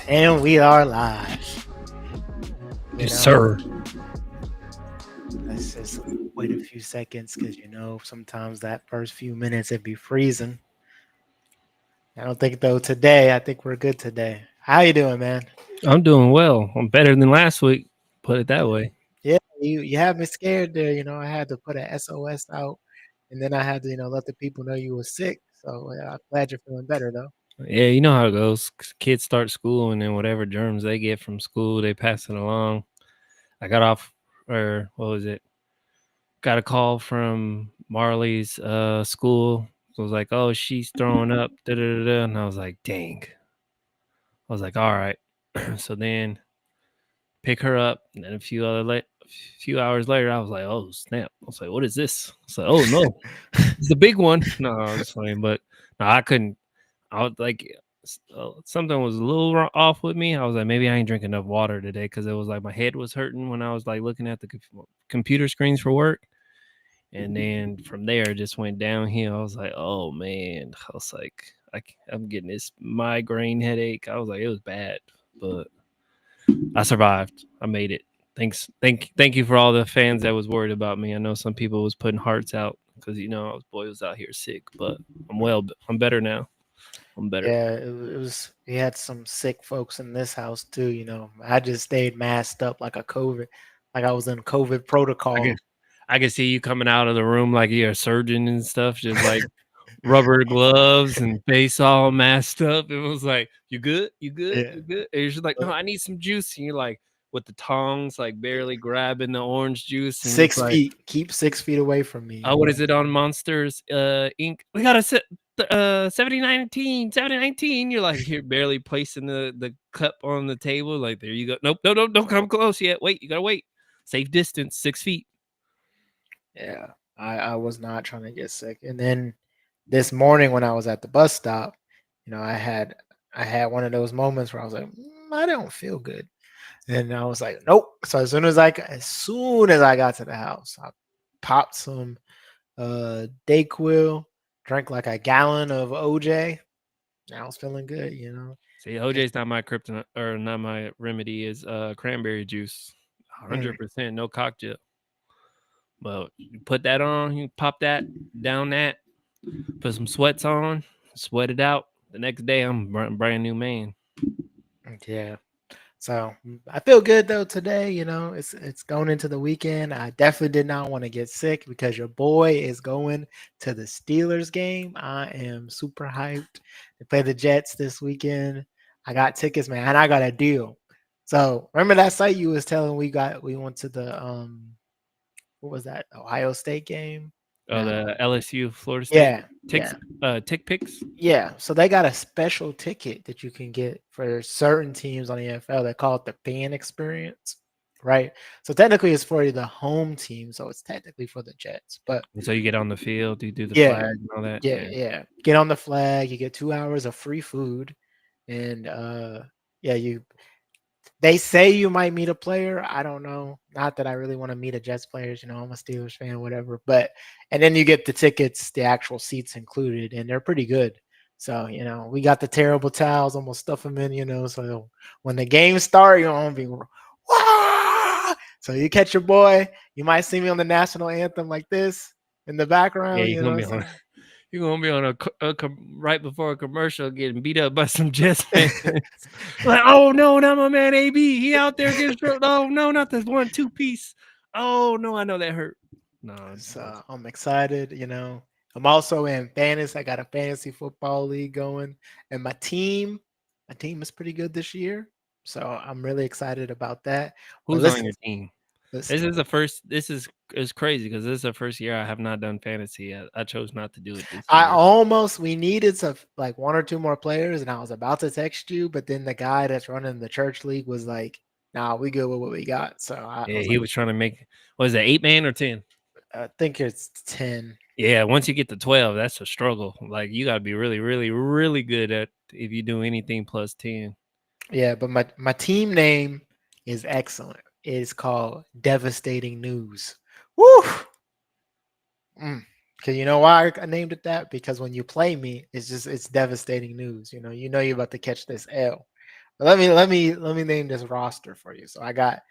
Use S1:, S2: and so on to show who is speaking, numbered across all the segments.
S1: And we are live.
S2: Yes, sir.
S1: Let's just wait a few seconds because sometimes that first few minutes it'd be freezing. I don't think though today. I think we're good today. How you doing, man?
S2: I'm doing well. I'm better than last week. Put it that way.
S1: Yeah, you had me scared there. I had to put an SOS out, and then I had to let the people know you were sick. So I'm glad you're feeling better though.
S2: Yeah, you know how it goes. Kids start school, and then whatever germs they get from school, they pass it along. I got off, or what was it? Got a call from Marley's school. So I was like, "Oh, she's throwing up." Da, da, da, da. And I was like, "Dang." I was like, "All right." So then pick her up, and then a few hours later, I was like, "Oh snap!" I was like, "What is this?" I was like, "Oh no, it's the big one." No, I was playing, but no, I couldn't. I was like, something was a little off with me. I was like, maybe I ain't drink enough water today because it was like my head was hurting when I was like looking at the computer screens for work, And then from there, it just went downhill. I was like, oh man, I was like, I'm getting this migraine headache. I was like, it was bad, but I survived. I made it. Thank you for all the fans that was worried about me. I know some people was putting hearts out because boy was out here sick, but I'm better now. I'm better.
S1: Yeah, it was. We had some sick folks in this house too. I just stayed masked up like like I was in COVID
S2: I can
S1: protocol.
S2: I can see you coming out of the room like you're a surgeon and stuff, just like rubber gloves and face all masked up. It was like, "You good? You good?
S1: Yeah,
S2: You good?" And you're just like, "No,
S1: but
S2: I need some juice." And you're like, with the tongs, like barely grabbing the orange juice, and just
S1: six
S2: like,
S1: feet. Keep 6 feet away from me.
S2: "Oh, what is it on Monsters Inc? We got a 7019, 7019." You're like, here, barely placing the cup on the table. Like, there you go. Nope, no, no, don't come close yet. Wait, you gotta wait. Safe distance, 6 feet.
S1: Yeah, I was not trying to get sick. And then this morning when I was at the bus stop, I had one of those moments where I was like, I don't feel good. And I was like, nope. So as soon as I got to the house, I popped some Dayquil, drank like a gallon of OJ. I was feeling good.
S2: See,
S1: And,
S2: OJ's not my kryptonite or not my remedy. Is cranberry juice,
S1: mm,
S2: 100%, no cocktail. But you put that on, you pop that down that, put some sweats on, sweat it out. The next day, I'm a brand new man.
S1: yeah. So I feel good though today. It's going into the weekend. I definitely did not want to get sick because your boy is going to the Steelers game. I am super hyped to play the Jets this weekend. I got tickets, man, and I got a deal. So remember that site you was telling we went to the what was that, Ohio State game?
S2: Oh,
S1: No.
S2: the LSU Florida State
S1: Yeah,
S2: ticks,
S1: yeah.
S2: tick picks.
S1: Yeah, so they got a special ticket that you can get for certain teams on the NFL. They call it the fan experience, right? So technically, it's for the home team, so it's technically for the Jets. But
S2: So you get on the field, you do the
S1: yeah,
S2: flag and all that.
S1: yeah,
S2: Yeah.
S1: yeah. Get on the flag. You get 2 hours of free food, and yeah, they say you might meet a player. I don't know. Not that I really want to meet a Jets players. I'm a Steelers fan, whatever. And then you get the tickets, the actual seats included, and they're pretty good. So, we got the terrible towels. I'm gonna stuff them in. So when the game start, you're gonna be, Wah! So you catch your boy. You might see me on the national anthem like this in the
S2: Yeah,
S1: background.
S2: you're gonna be on.
S1: So
S2: You're gonna be on right before a commercial getting beat up by some Jets fans. Like, oh no, not my man AB. He out there getting stripped. Oh no, not this 1-2 piece. Oh no, I know that hurt. No,
S1: So I'm excited. I'm also in fantasy. I got a fantasy football league going, and my team is pretty good this year. So I'm really excited about that. But
S2: who's on your team?
S1: listen.
S2: This is the first. This is crazy because this is the first year I have not done fantasy. I chose not to do it this year.
S1: We needed like one or two more players, and I was about to text you, but then the guy that's running the church league was like, "Nah, we good with what we got." So I
S2: Yeah,
S1: was
S2: he
S1: like,
S2: was trying to make. Was it 8 man or 10?
S1: I think it's 10.
S2: Yeah, once you get to 12, that's a struggle. Like you got to be really, really, really good at if you do anything plus 10.
S1: Yeah, but my team name is excellent. It's called Devastating News. Woo! Cause you know why I named it that? Because when you play me, it's devastating news. You're about to catch this L. But let me name this roster for you. So I got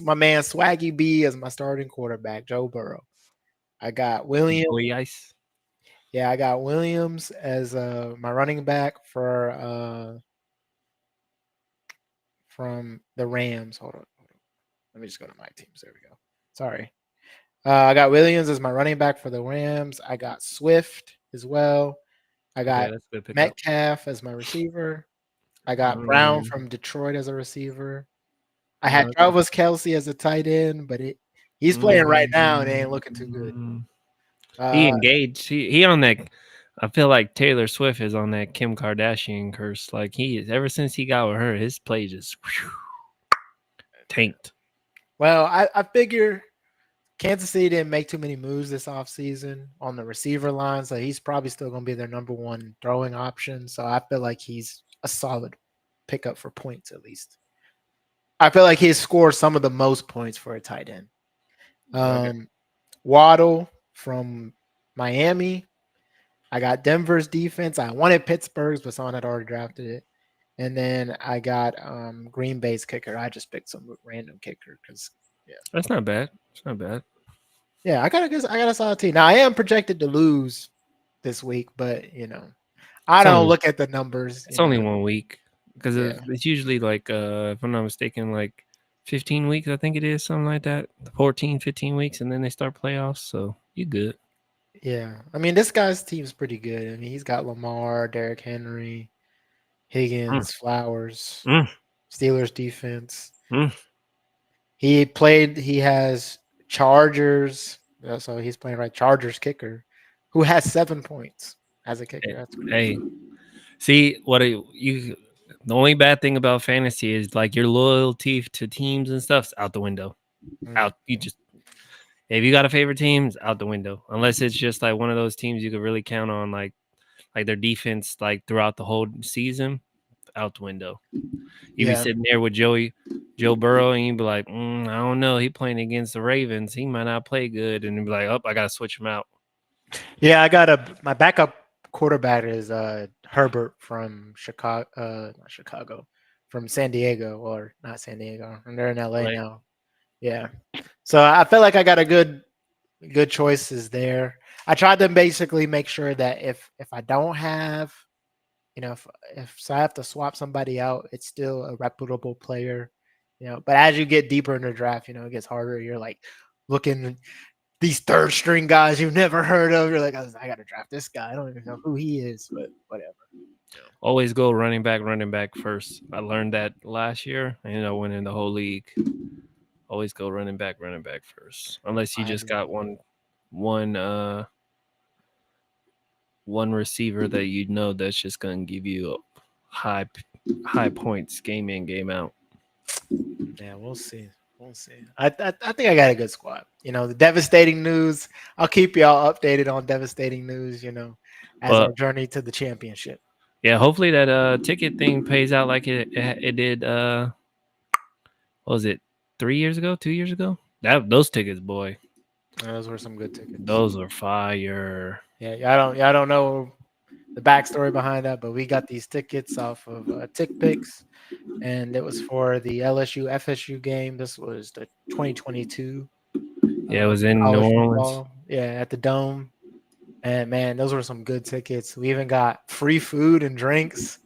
S1: my man Swaggy B as my starting quarterback, Joe Burrow. I got Williams.
S2: Boy, ice.
S1: Yeah, I got Williams as my running back from the Rams. Hold on. Let me just go to my teams. There we go. Sorry. I got Williams as my running back for the Rams. I got Swift as well. I
S2: Okay,
S1: got
S2: that's a good pickup.
S1: Metcalf as my receiver. I got Brown
S2: Um,
S1: from Detroit as a receiver. I had
S2: uh,
S1: Travis Kelsey as a tight end, but he's playing right now and it ain't looking too good.
S2: he
S1: Uh,
S2: engaged. He on that. I feel like Taylor Swift is on that Kim Kardashian curse. Like he is ever since he got with her, his play just tanked.
S1: well, I figure Kansas City didn't make too many moves this offseason on the receiver line, so he's probably still going to be their number one throwing option. So I feel like he's a solid pickup for points at least. I feel like he scores some of the most points for a tight end.
S2: Okay.
S1: Waddle from Miami. I got Denver's defense. I wanted Pittsburgh's, but someone had already drafted it. And then I got Green Bay's kicker. I just picked some random kicker because
S2: That's not bad. It's not bad.
S1: yeah, I got a solid team. Now I am projected to lose this week, but I
S2: It's
S1: don't
S2: only
S1: look at the numbers.
S2: it's only 1 week because
S1: Yeah,
S2: it's usually like if I'm not mistaken, like 15 weeks. I think it is something like that. 14, 15 weeks, and then they start playoffs. So you good.
S1: yeah. I mean, this guy's team's pretty good. I mean, he's got Lamar, Derrick Henry,
S2: Mm,
S1: Higgins, Flowers,
S2: mm,
S1: Steelers defense.
S2: mm.
S1: He has Chargers. So he's playing right. Chargers kicker who has 7 points as a kicker. That's crazy.
S2: Hey, see what you. The only bad thing about fantasy is like your loyalty to teams and stuff's out the window.
S1: Mm.
S2: Out. You just if you got a favorite team, it's out the window. Unless it's just like one of those teams you could really count on, like their defense, like throughout the whole season, out the window. You be
S1: Yeah.
S2: sitting there with Joe Burrow, and you be like, I don't know, he playing against the Ravens, he might not play good, and you be like, oh, I gotta switch him out.
S1: Yeah, I got my backup quarterback is Herbert from Chicago, not Chicago, from San Diego, or not San Diego, and they're in LA
S2: Like,
S1: now. Yeah, so I feel like I got a good choices there. I tried to basically make sure that if I don't have, if so I have to swap somebody out, it's still a reputable player. But as you get deeper in the draft, it gets harder. You're like looking these third string guys you've never heard of. You're like, I got to draft this guy. I don't even know who he is, but whatever.
S2: always go running back first. I learned that last year. I ended up winning the whole league. Always go running back first, unless you just got one one receiver that that's just gonna give you high points game in, game out.
S1: Yeah, we'll see. We'll see. I think I got a good squad. The devastating news. I'll keep y'all updated on devastating news. As our journey to the championship.
S2: Yeah, hopefully that ticket thing pays out like it did. What was it? 3 years ago? 2 years ago? Those tickets, boy.
S1: Those were some good tickets.
S2: Those were fire.
S1: Yeah, I don't know the backstory behind that, but we got these tickets off of TickPix, and it was for the LSU FSU game. This was the 2022.
S2: Yeah, it was in New Orleans.
S1: Football. Yeah, at the Dome. And man, those were some good tickets. We even got free food and drinks.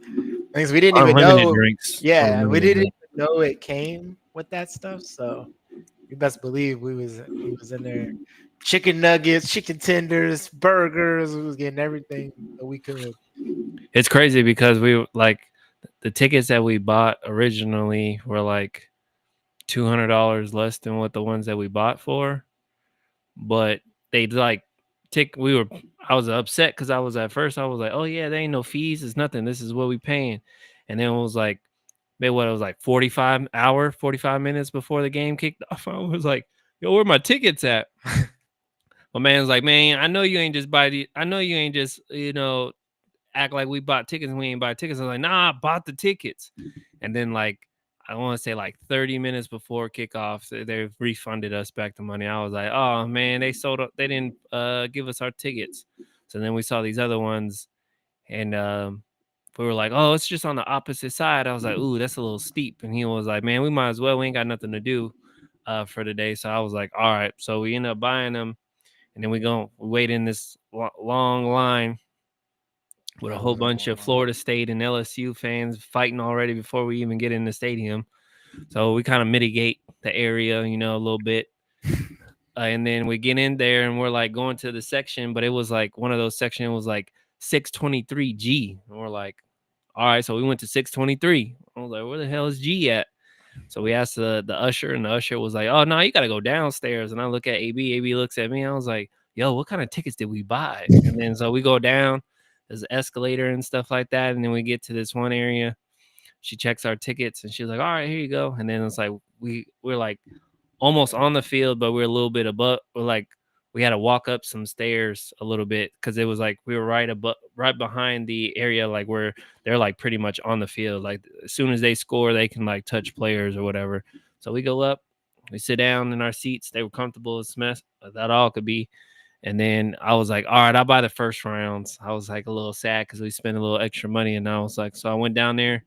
S1: Things we didn't even know.
S2: Drinks.
S1: Yeah, we didn't even know it came with that stuff. So you best believe we was in there. Chicken nuggets, chicken tenders, burgers. We was getting everything that we could.
S2: It's crazy because we like the tickets that we bought originally were like $200 less than what the ones that we bought for, but they like I was upset because I was like, oh yeah, there ain't no fees, it's nothing, this is what we paying. And then it was like, it was like 45 minutes before the game kicked off. I was like, yo, where my tickets at? My man's like, man, I know you ain't just act like we bought tickets and we ain't buy tickets. I was like, nah, I bought the tickets. And then like, I want to say like 30 minutes before kickoff, they refunded us back the money. I was like, oh man, they didn't give us our tickets. So then we saw these other ones, and we were like, oh, it's just on the opposite side. I was like, ooh, that's a little steep. And he was like, man, we might as well. We ain't got nothing to do for the day. So I was like, all right. So we end up buying them, and then we wait in this long line with a whole bunch of Florida State and LSU fans fighting already before we even get in the stadium. So we kind of mitigate the area, a little bit. And then we get in there and we're like going to the section, but it was like one of those sections was like 623G. And we're like, all right, so we went to 623. I was like, where the hell is G at? So we asked the usher, and the usher was like, oh, no, you got to go downstairs. And I look at AB. AB looks at me. I was like, yo, what kind of tickets did we buy? And then so we go down. There's an escalator and stuff like that. And then we get to this one area. She checks our tickets, and she's like, all right, here you go. And then it's like we're like almost on the field, but we're a little bit above. We're like, we had to walk up some stairs a little bit because it was like we were right behind the area like where they're like pretty much on the field. Like as soon as they score, they can like touch players or whatever. So we go up, we sit down in our seats. They were comfortable as mess that all could be. And then I was like, all right, I'll buy the first rounds. I was like a little sad because we spent a little extra money, and I was like, so I went down there,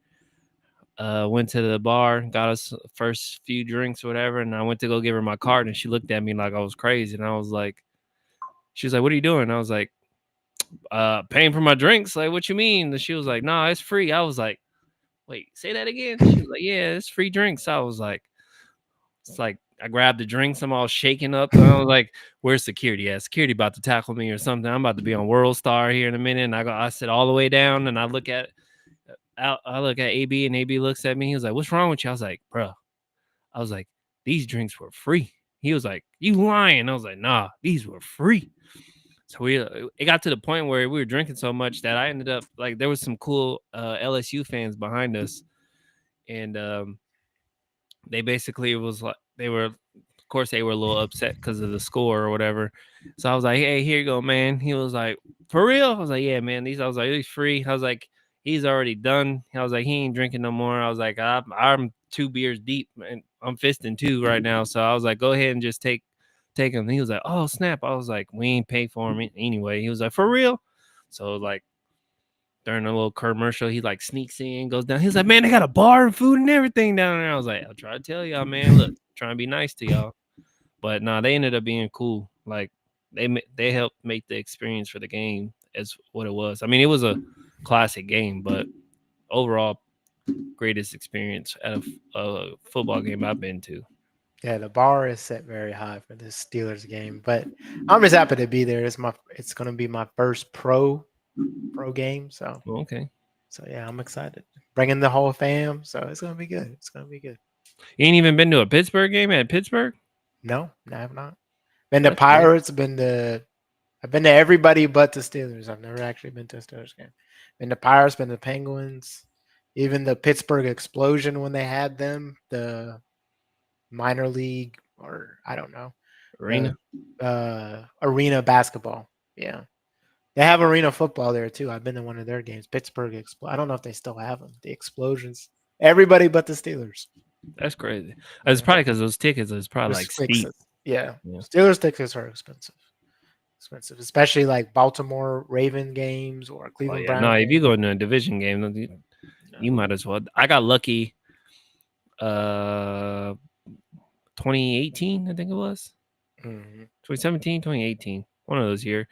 S2: went to the bar, got us first few drinks or whatever, and I went to go give her my card, and she looked at me like I was crazy, and I was like, she was like, what are you doing? I was like, paying for my drinks. Like, what you mean? And she was like, nah, it's free. I was like, wait, say that again. She was like, yeah, it's free drinks. I was like, it's like I grabbed the drinks. I'm all shaking up. And I was like, "Where's security at? Security about to tackle me or something. I'm about to be on World Star here in a minute." And I sit all the way down and I look at AB and AB looks at me. He was like, "What's wrong with you?" I was like, "Bro," I was like, "These drinks were free." He was like, "You lying?" I was like, "Nah, these were free." So it got to the point where we were drinking so much that I ended up like there was some cool LSU fans behind us, and they basically was like they were of course they were a little upset because of the score or whatever. So I was like, hey, here you go, man. He was like, for real? I was like, yeah, man. I was like, he's free. I was like, he's already done. I was like, he ain't drinking no more. I was like, I'm 2 beers deep and I'm fisting 2 right now. So I was like, go ahead and just take him. He was like, oh snap. I was like, we ain't pay for him anyway. He was like, for real? So like during a little commercial, he like sneaks in, goes down. He's like, man, they got a bar and food and everything down there. I was like, I'll try to tell y'all, man. Look, trying to be nice to y'all. But nah, they ended up being cool. Like they helped make the experience for the game as what it was. I mean, it was a classic game, but overall, greatest experience out of a football game I've been to.
S1: Yeah, the bar is set very high for this Steelers game, but I'm just happy to be there. It's going to be my first pro game, so
S2: Okay.
S1: yeah, I'm excited. Bringing the whole fam, so it's going to be good. It's going to be good.
S2: You ain't even been to a Pittsburgh game at Pittsburgh?
S1: No, I have not. Been to
S2: That's great.
S1: Pirates, I've been to everybody but the Steelers. I've never actually been to a Steelers game. Been to Pirates, been to Penguins, even the Pittsburgh Explosion when they had them, the minor league or I don't know,
S2: Arena.
S1: arena basketball. Yeah. They have arena football there too. I've been to one of their games. I don't know if they still have them. The Explosions. Everybody but the Steelers.
S2: That's crazy. It's probably because those tickets is probably like steep.
S1: Yeah.
S2: Yeah.
S1: Steelers tickets are expensive. Especially like Baltimore Raven games or
S2: Oh,
S1: Cleveland
S2: yeah.
S1: Brown
S2: No, if
S1: games.
S2: you go into a division game, you might as well. I got lucky. 2018, I think it was.
S1: Mm-hmm.
S2: 2017, 2018. One of those years.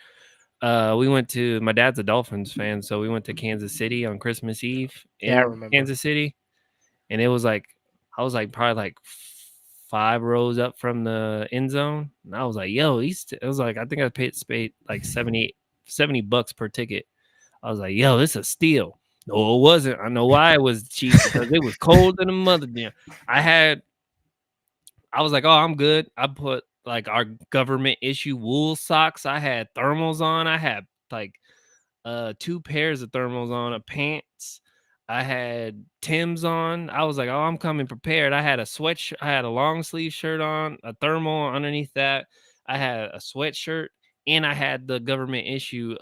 S2: We went to my dad's a Dolphins fan, so we went to Kansas City on Christmas Eve
S1: Yeah, I
S2: in
S1: remember.
S2: Kansas City, and it was like I was like probably like 5 rows up from the end zone, and I was like, "Yo, it was like I think I paid like $70 per ticket." I was like, "Yo, this is a steal." No, it wasn't. I know why it was cheap because it was cold in the mother damn. I was like, "Oh, I'm good." I put like our government issue wool socks. I had thermals on. I had like 2 pairs of thermals on, a pants. I had Tim's on. I was like, "Oh, I'm coming prepared." I had I had a long sleeve shirt on, a thermal underneath that. I had a sweatshirt, and I had the government issue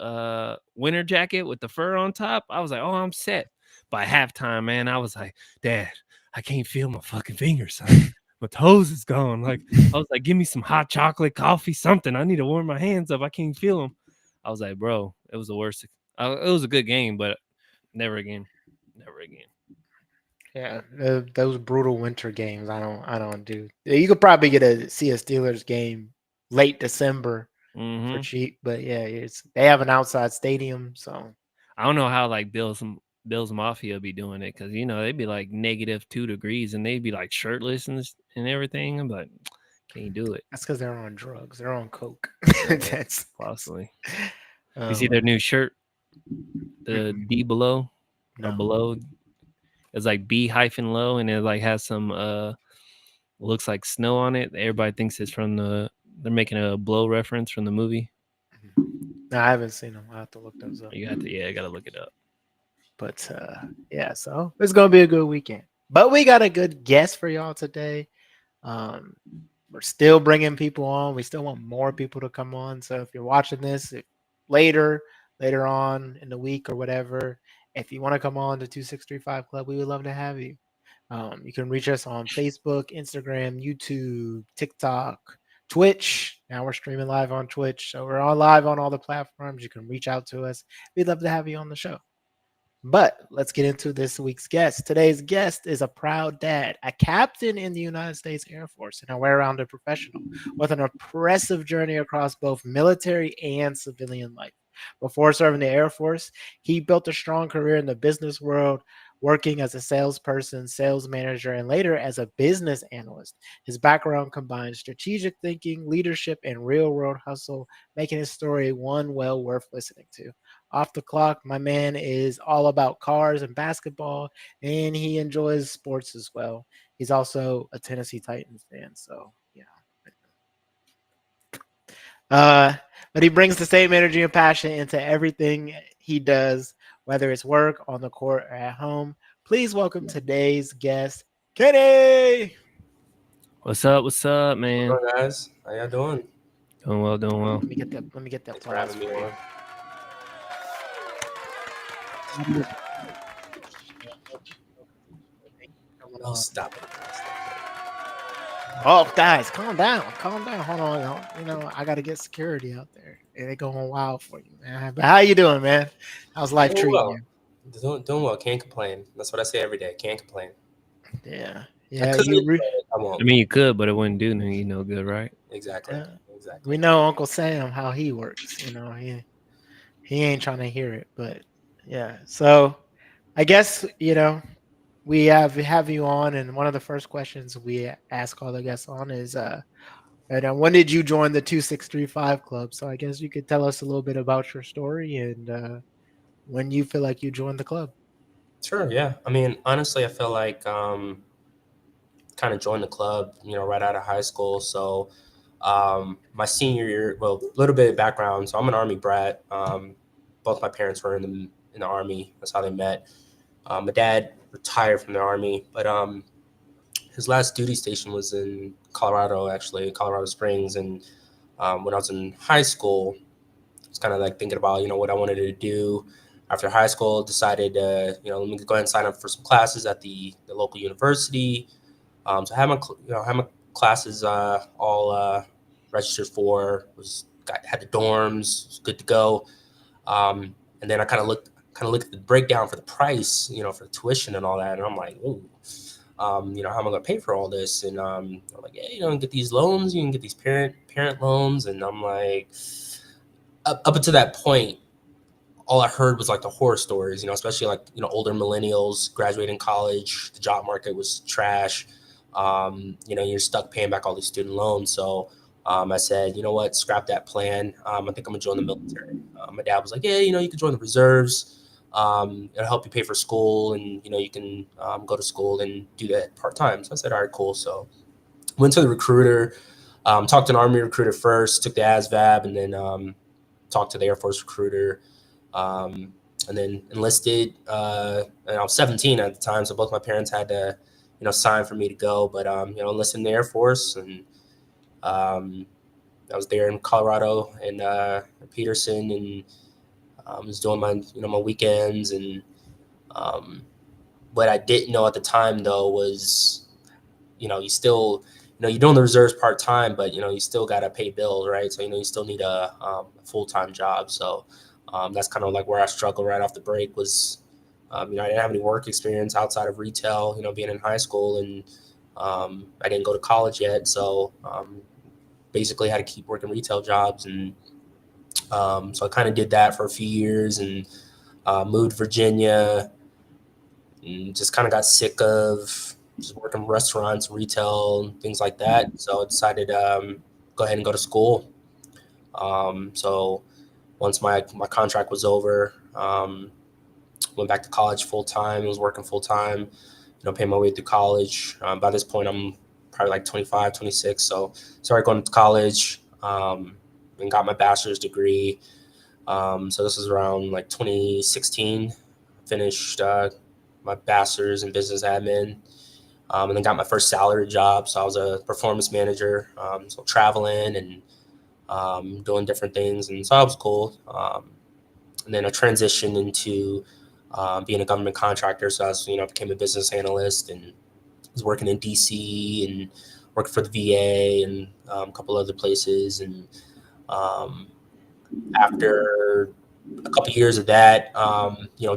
S2: winter jacket with the fur on top. I was like, "Oh, I'm set." By halftime, man, I was like, "Dad, I can't feel my fucking fingers, son. My toes is gone." Like I was like, "Give me some hot chocolate, coffee, something. I need to warm my hands up. I can't feel them." I was like, "Bro, it was the worst." It was a good game, but never again. Never again.
S1: Yeah, those brutal winter games. I don't do. You could probably see a Steelers game late December for
S2: Hmm.
S1: cheap, but yeah, they have an outside stadium, so
S2: I don't know how like Bills Mafia be doing it because they'd be like -2 degrees and they'd be like shirtless and everything. I'm like, can't do it.
S1: that's because they're on drugs. They're on coke.
S2: Yeah,
S1: That's
S2: possibly. You see
S1: um,
S2: their new shirt, the
S1: mm-mm,
S2: D below or
S1: no.
S2: below. It's like B-low, and it like has some looks like snow on it. Everybody thinks it's from they're making a blow reference from the movie.
S1: No, I haven't seen them. I will have to look those up.
S2: I gotta look it up.
S1: But yeah, so it's gonna be a good weekend. But we got a good guest for y'all today. Um, we're still bringing people on. We still want more people to come on. So if you're watching this later, later on in the week or whatever, if you want to come on to 2635 Club, we would love to have you. You can reach us on Facebook, Instagram, YouTube, TikTok, Twitch. Now we're streaming live on Twitch. So we're all live on all the platforms. You can reach out to us. We'd love to have you on the show. But let's get into this week's guest. Today's guest is a proud dad, a captain in the United States Air Force, and a well-rounded professional with an impressive journey across both military and civilian life. Before serving the Air Force, he built a strong career in the business world, working as a salesperson, sales manager, and later as a business analyst. His background combines strategic thinking, leadership, and real-world hustle, making his story one well worth listening to. Off the clock, my man is all about cars and basketball, and he enjoys sports as well. He's also a Tennessee Titans fan, so yeah. But he brings the same energy and passion into everything he does, whether it's work, on the court, or at home. Please welcome today's guest, Kenny.
S2: What's up? What's up, man?
S3: Hello, guys. How y'all doing?
S2: Doing well, doing well.
S1: Let me get that
S3: Thanks for
S1: applause
S3: having me
S1: for you.
S3: on. Oh, stop it.
S1: Oh, guys, calm down. Calm down. Hold on. You know, I got to get security out there. They're going wild for you, man. But how you doing, man? How's life
S3: Doing
S1: treating
S3: well. Doing well. Can't complain. That's what I say every day. Can't complain.
S1: you? Yeah.
S3: I
S1: Yeah.
S3: could,
S1: You
S3: but I won't.
S2: I mean, you could, but it wouldn't do you no good, right?
S3: Exactly.
S1: Yeah.
S3: Exactly.
S1: We know Uncle Sam how he works. You know, he ain't trying to hear it, but yeah. So I guess, you know, we have you on, and one of the first questions we ask all the guests on is and when did you join the 2635 club? So I guess you could tell us a little bit about your story and when you feel like you joined the club.
S3: Sure. Yeah. I mean, honestly, I feel like kind of joined the club, right out of high school. So my senior year, well, a little bit of background. So I'm an Army brat. Both my parents were in the Army. That's how they met. My dad retired from the Army, but his last duty station was in Colorado, actually, Colorado Springs. And when I was in high school, I was kind of like thinking about, what I wanted to do after high school. Decided, let me go ahead and sign up for some classes at the local university. So I had my classes all registered for. Had the dorms, was good to go. And then I kind of looked at the breakdown for the price, for the tuition and all that, and I'm like, ooh. How am I going to pay for all this? And I'm like, yeah, get these loans, you can get these parent loans. And I'm like, up until that point, all I heard was like the horror stories, especially like, older millennials graduating college, the job market was trash. You're stuck paying back all these student loans. So I said, you know what, scrap that plan. I think I'm gonna join the military. My dad was like, yeah, you can join the reserves. It'll help you pay for school, and you can go to school and do that part time. So I said, all right, cool. So went to the recruiter, talked to an Army recruiter first, took the ASVAB, and then talked to the Air Force recruiter, and then enlisted. And I was 17 at the time, so both my parents had to, sign for me to go. But enlisted in the Air Force, and I was there in Colorado and Peterson, and was doing my weekends. And what I didn't know at the time though was, you still, you're doing the reserves part time, but you still gotta pay bills, right? So you still need a full time job. So that's kind of like where I struggled right off the break was, I didn't have any work experience outside of retail, being in high school, and I didn't go to college yet, so basically had to keep working retail jobs. And so I kind of did that for a few years, and moved to Virginia, and just kind of got sick of just working restaurants, retail, and things like that. So I decided go ahead and go to school. So once my contract was over, went back to college full time. Was working full time, paying my way through college. By this point, I'm probably like 25, 26. So started going to college, and got my bachelor's degree. So this was around like 2016. Finished my bachelor's in business admin, and then got my first salary job. So I was a performance manager, so traveling and doing different things, and so that was cool. And then I transitioned into being a government contractor. So I was, became a business analyst and was working in DC and worked for the VA and a couple other places. And after a couple of years of that,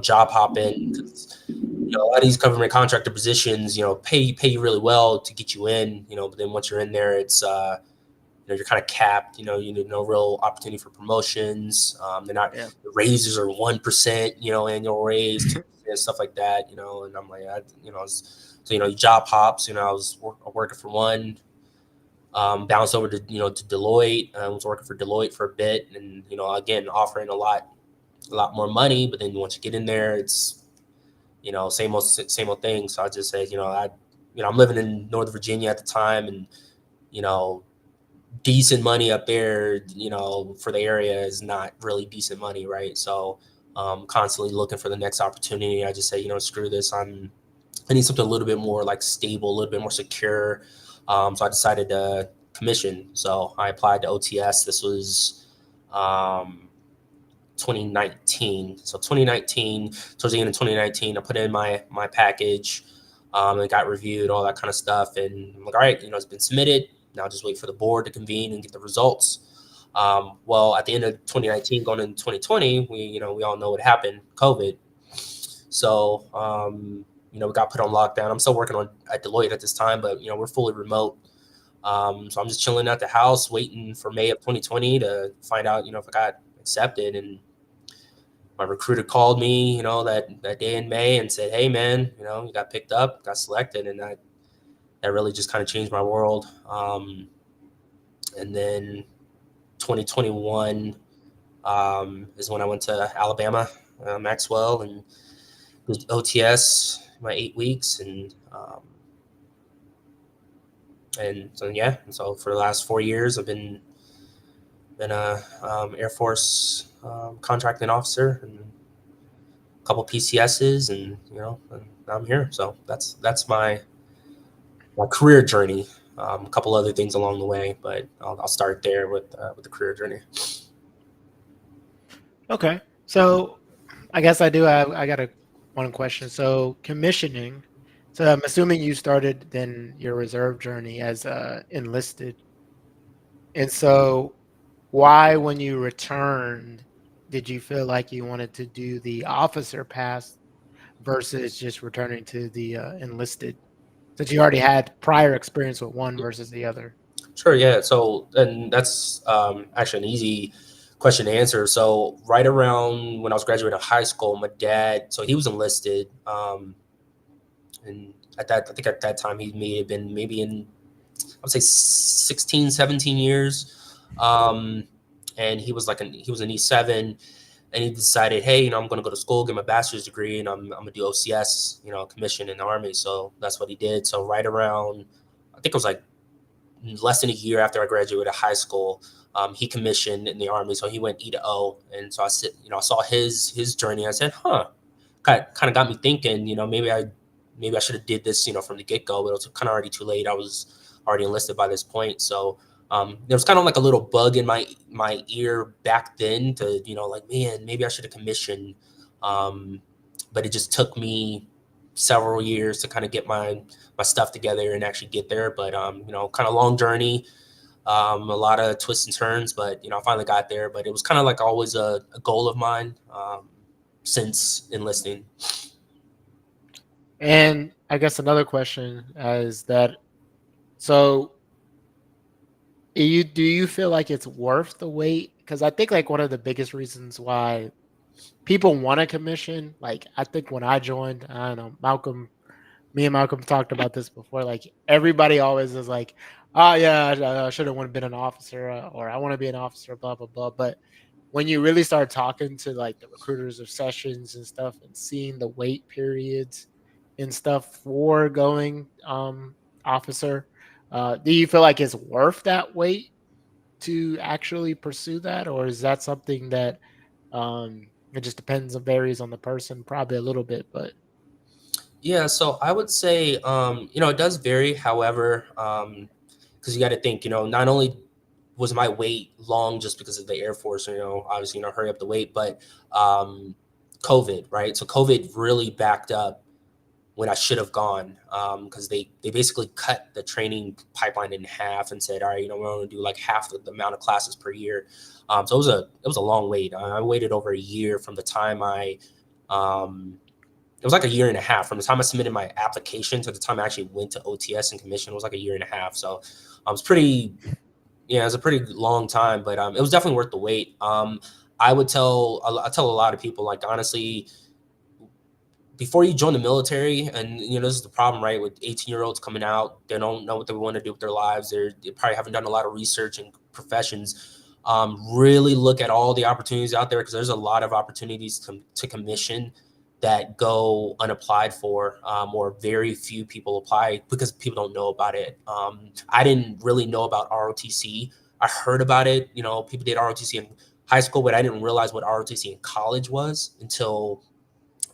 S3: job hopping, 'cause, a lot of these government contractor positions, pay you really well to get you in, but then once you're in there, it's, you're kind of capped, you need no real opportunity for promotions. They're not,
S1: Yeah.
S3: the raises are 1%, annual raise, 2%, stuff like that, and I'm like, you job hops, I was working for one, bounced over to, to Deloitte. I was working for Deloitte for a bit, and, again, offering a lot more money, but then once you get in there, it's, same old thing. So I just said, I'm living in Northern Virginia at the time, and, decent money up there, for the area is not really decent money, right? So constantly looking for the next opportunity. I just say, screw this. I need something a little bit more like stable, a little bit more secure. So I decided to commission. So I applied to OTS. This was 2019. So 2019, towards the end of 2019, I put in my package, and got reviewed, all that kind of stuff. And I'm like, all right, it's been submitted. Now just wait for the board to convene and get the results. Well, at the end of 2019, going into 2020, we all know what happened, COVID. So, we got put on lockdown. I'm still working at Deloitte at this time, but, we're fully remote. So I'm just chilling at the house, waiting for May of 2020 to find out, if I got accepted. And my recruiter called me, that day in May and said, hey, man, you got picked up, got selected. And that really just kind of changed my world. And then 2021 is when I went to Alabama, Maxwell, and did OTS my 8 weeks. And so, yeah. And so for the last 4 years, I've been a Air Force contracting officer and a couple PCSs, and and I'm here. So that's my career journey. A couple other things along the way, but I'll start there with the career journey.
S1: Okay, so I guess I got one question. So commissioning. So I'm assuming you started then your reserve journey as enlisted, and so why, when you returned, did you feel like you wanted to do the officer pass versus just returning to the enlisted, since you already had prior experience with one versus the other?
S3: Sure, yeah. So, and that's actually an easy question to answer. So, right around when I was graduating high school, my dad, so he was enlisted, and I think at that time he may have been maybe in, I would say 16, 17 years, and he was an E7. And he decided, hey, I'm going to go to school, get my bachelor's degree, and I'm going to do OCS, commission in the Army. So that's what he did. So right around, I think it was like less than a year after I graduated high school, he commissioned in the Army. So he went E to O. And so I saw his journey. I said, kind of got me thinking, maybe I should have did this, from the get-go, but it was kind of already too late. I was already enlisted by this point. So there was kind of like a little bug in my ear back then to, like, man, maybe I should have commissioned. But it just took me several years to kind of get my stuff together and actually get there. But, kind of long journey, a lot of twists and turns, but, I finally got there. But it was kind of like always a goal of mine since enlisting.
S1: And I guess another question is that, so do you feel like it's worth the wait? Because I think like one of the biggest reasons why people want to commission, like I think when I joined, I don't know, me and Malcolm talked about this before. Like everybody always is like, oh yeah, I should have been an officer, or I want to be an officer, blah blah blah. But when you really start talking to like the recruiters of sessions and stuff, and seeing the wait periods and stuff for going officer, do you feel like it's worth that wait to actually pursue that, or is that something that it just depends and varies on the person, probably a little bit, but
S3: Yeah, so I would say, it does vary. However, because you got to think, not only was my wait long just because of the Air Force, obviously, hurry up the wait, but COVID, right? So COVID really backed up when I should have gone, because they basically cut the training pipeline in half and said, all right, we're going to do like half the amount of classes per year. So it was a long wait. I waited over a year from the time it was like a year and a half from the time I submitted my application to the time I actually went to OTS and commission. It was like a year and a half. So it was it was a pretty long time, but it was definitely worth the wait. I tell a lot of people, like, honestly, before you join the military, and this is the problem, right? With 18-year-olds coming out, they don't know what they want to do with their lives. They probably haven't done a lot of research in professions. Really look at all the opportunities out there, because there's a lot of opportunities to commission that go unapplied for, or very few people apply because people don't know about it. I didn't really know about ROTC. I heard about it. People did ROTC in high school, but I didn't realize what ROTC in college was until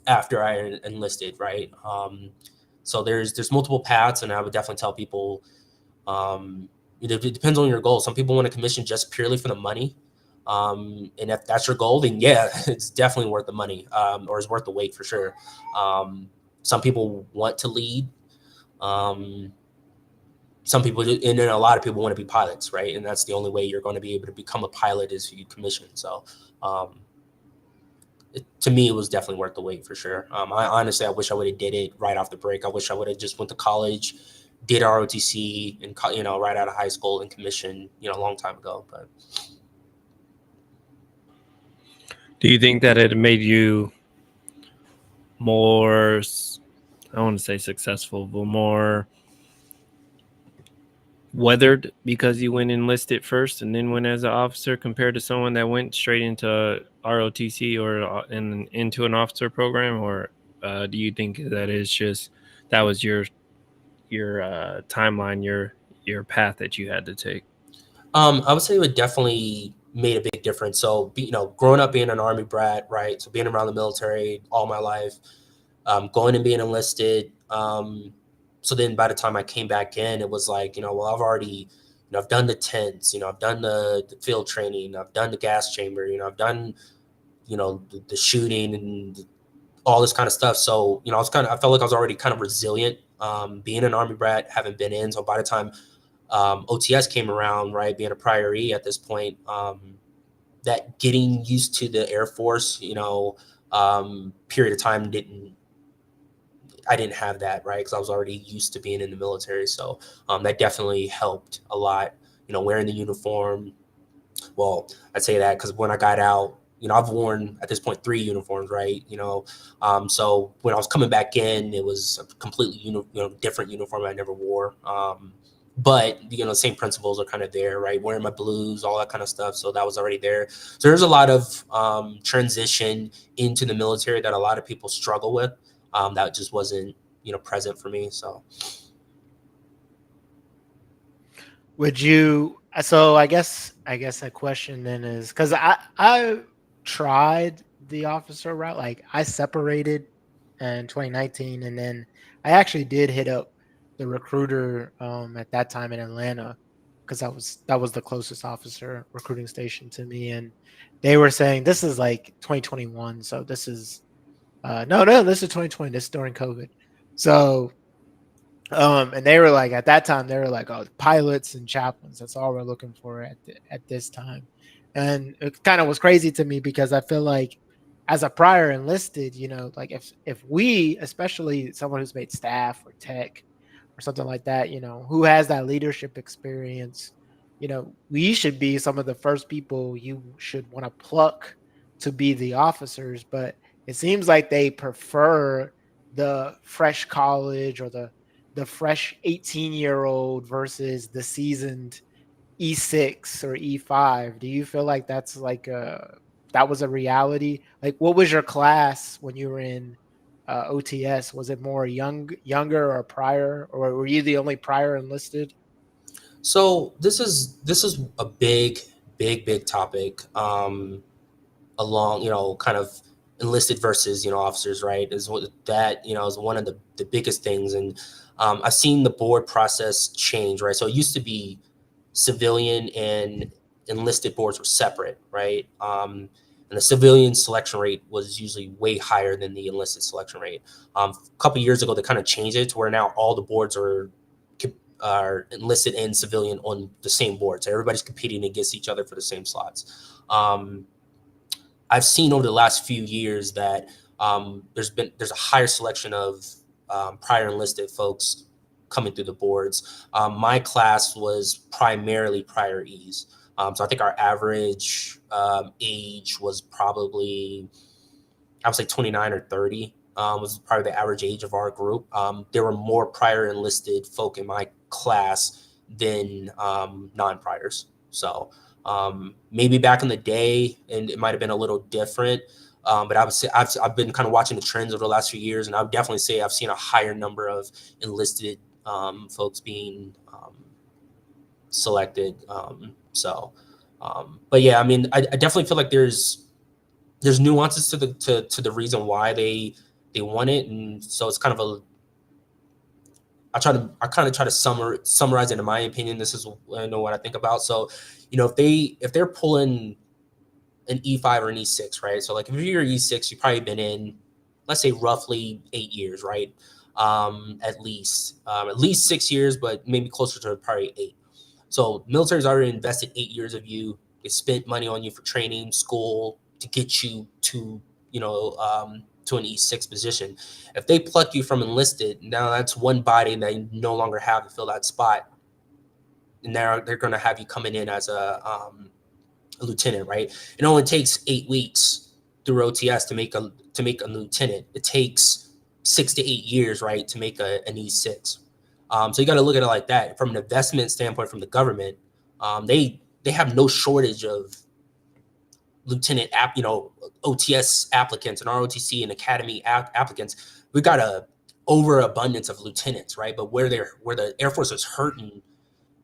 S3: after I enlisted, right? So there's multiple paths, and I would definitely tell people, it depends on your goal. Some people want to commission just purely for the money. And if that's your goal, then yeah, it's definitely worth the money, or it's worth the wait for sure. Some people want to lead. Some people, and then a lot of people want to be pilots, right? And that's the only way you're going to be able to become a pilot is you commission. So, to me, it was definitely worth the wait for sure. I wish I would have did it right off the break. I wish I would have just went to college, did ROTC, and right out of high school and commissioned, a long time ago. But
S2: do you think that it made you more, I don't want to say successful, but more weathered because you went enlisted first and then went as an officer compared to someone that went straight into ROTC or into an officer program? Or do you think that is just that was your timeline, your path that you had to take?
S3: I would say it definitely made a big difference. So, growing up being an Army brat, right? So being around the military all my life, going and being enlisted. So then by the time I came back in, it was like, well, I've already, I've done the tents, I've done the field training, I've done the gas chamber, I've done, the shooting and all this kind of stuff. So, I felt like I was already kind of resilient, being an Army brat, having been in. So by the time OTS came around, right, being a prior E at this point, that getting used to the Air Force, period of time I didn't have that, right? Because I was already used to being in the military. So that definitely helped a lot, wearing the uniform. Well, I'd say that because when I got out, I've worn at this point 3 uniforms, right? So when I was coming back in, it was a completely, different uniform I never wore. But, the same principles are kind of there, right? Wearing my blues, all that kind of stuff. So that was already there. So there's a lot of transition into the military that a lot of people struggle with. That just wasn't, present for me. So
S1: so I guess a question then is, because I tried the officer route. Like, I separated in 2019, and then I actually did hit up the recruiter at that time in Atlanta, because that was the closest officer recruiting station to me, and they were saying this is like 2021, so this is no, this is 2020. This is during COVID. So, and they were like, at that time, they were like, oh, pilots and chaplains. That's all we're looking for at this time. And it kind of was crazy to me, because I feel like as a prior enlisted, like if we, especially someone who's made staff or tech or something like that, who has that leadership experience, we should be some of the first people you should want to pluck to be the officers. But it seems like they prefer the fresh college or the fresh 18-year-old versus the seasoned E6 or E5. Do you feel like that's like that was a reality? Like, what was your class when you were in OTS? Was it more younger or prior, or were you the only prior enlisted?
S3: So this is a big topic, along, kind of enlisted versus, officers, right? Is what that, is one of the biggest things. And I've seen the board process change, right? So it used to be civilian and enlisted boards were separate, right? And the civilian selection rate was usually way higher than the enlisted selection rate. A couple of years ago, they kind of changed it to where now all the boards are enlisted and civilian on the same board. So everybody's competing against each other for the same slots. I've seen over the last few years that there's a higher selection of prior enlisted folks coming through the boards. My class was primarily prior E's. So I think our average age was probably, I would say 29 or 30 was probably the average age of our group. There were more prior enlisted folk in my class than non-priors. So maybe back in the day, and it might have been a little different, but I would say I've been kind of watching the trends over the last few years, and I would definitely say I've seen a higher number of enlisted folks being selected. But yeah, I mean, I definitely feel like there's nuances to the reason why they want it, and so it's kind of I kind of try to summarize it in my opinion. This is what I think about. So, if they're pulling an E5 or an E6, right? So like if you're E6, you've probably been in, let's say roughly 8 years, right? At least 6 years, but maybe closer to probably 8. So military's already invested 8 years of you. They spent money on you for training, school to get you to, to an E6 position. If they pluck you from enlisted, now that's one body that you no longer have to fill that spot. And they're going to have you coming in as a lieutenant, right? It only takes 8 weeks through OTS to make a lieutenant. It takes 6 to 8 years, right, to make an E6. So you got to look at it like that. From an investment standpoint, from the government, they have no shortage of lieutenant OTS applicants and ROTC and academy applicants. We've got a overabundance of lieutenants, right? But where the Air Force is hurting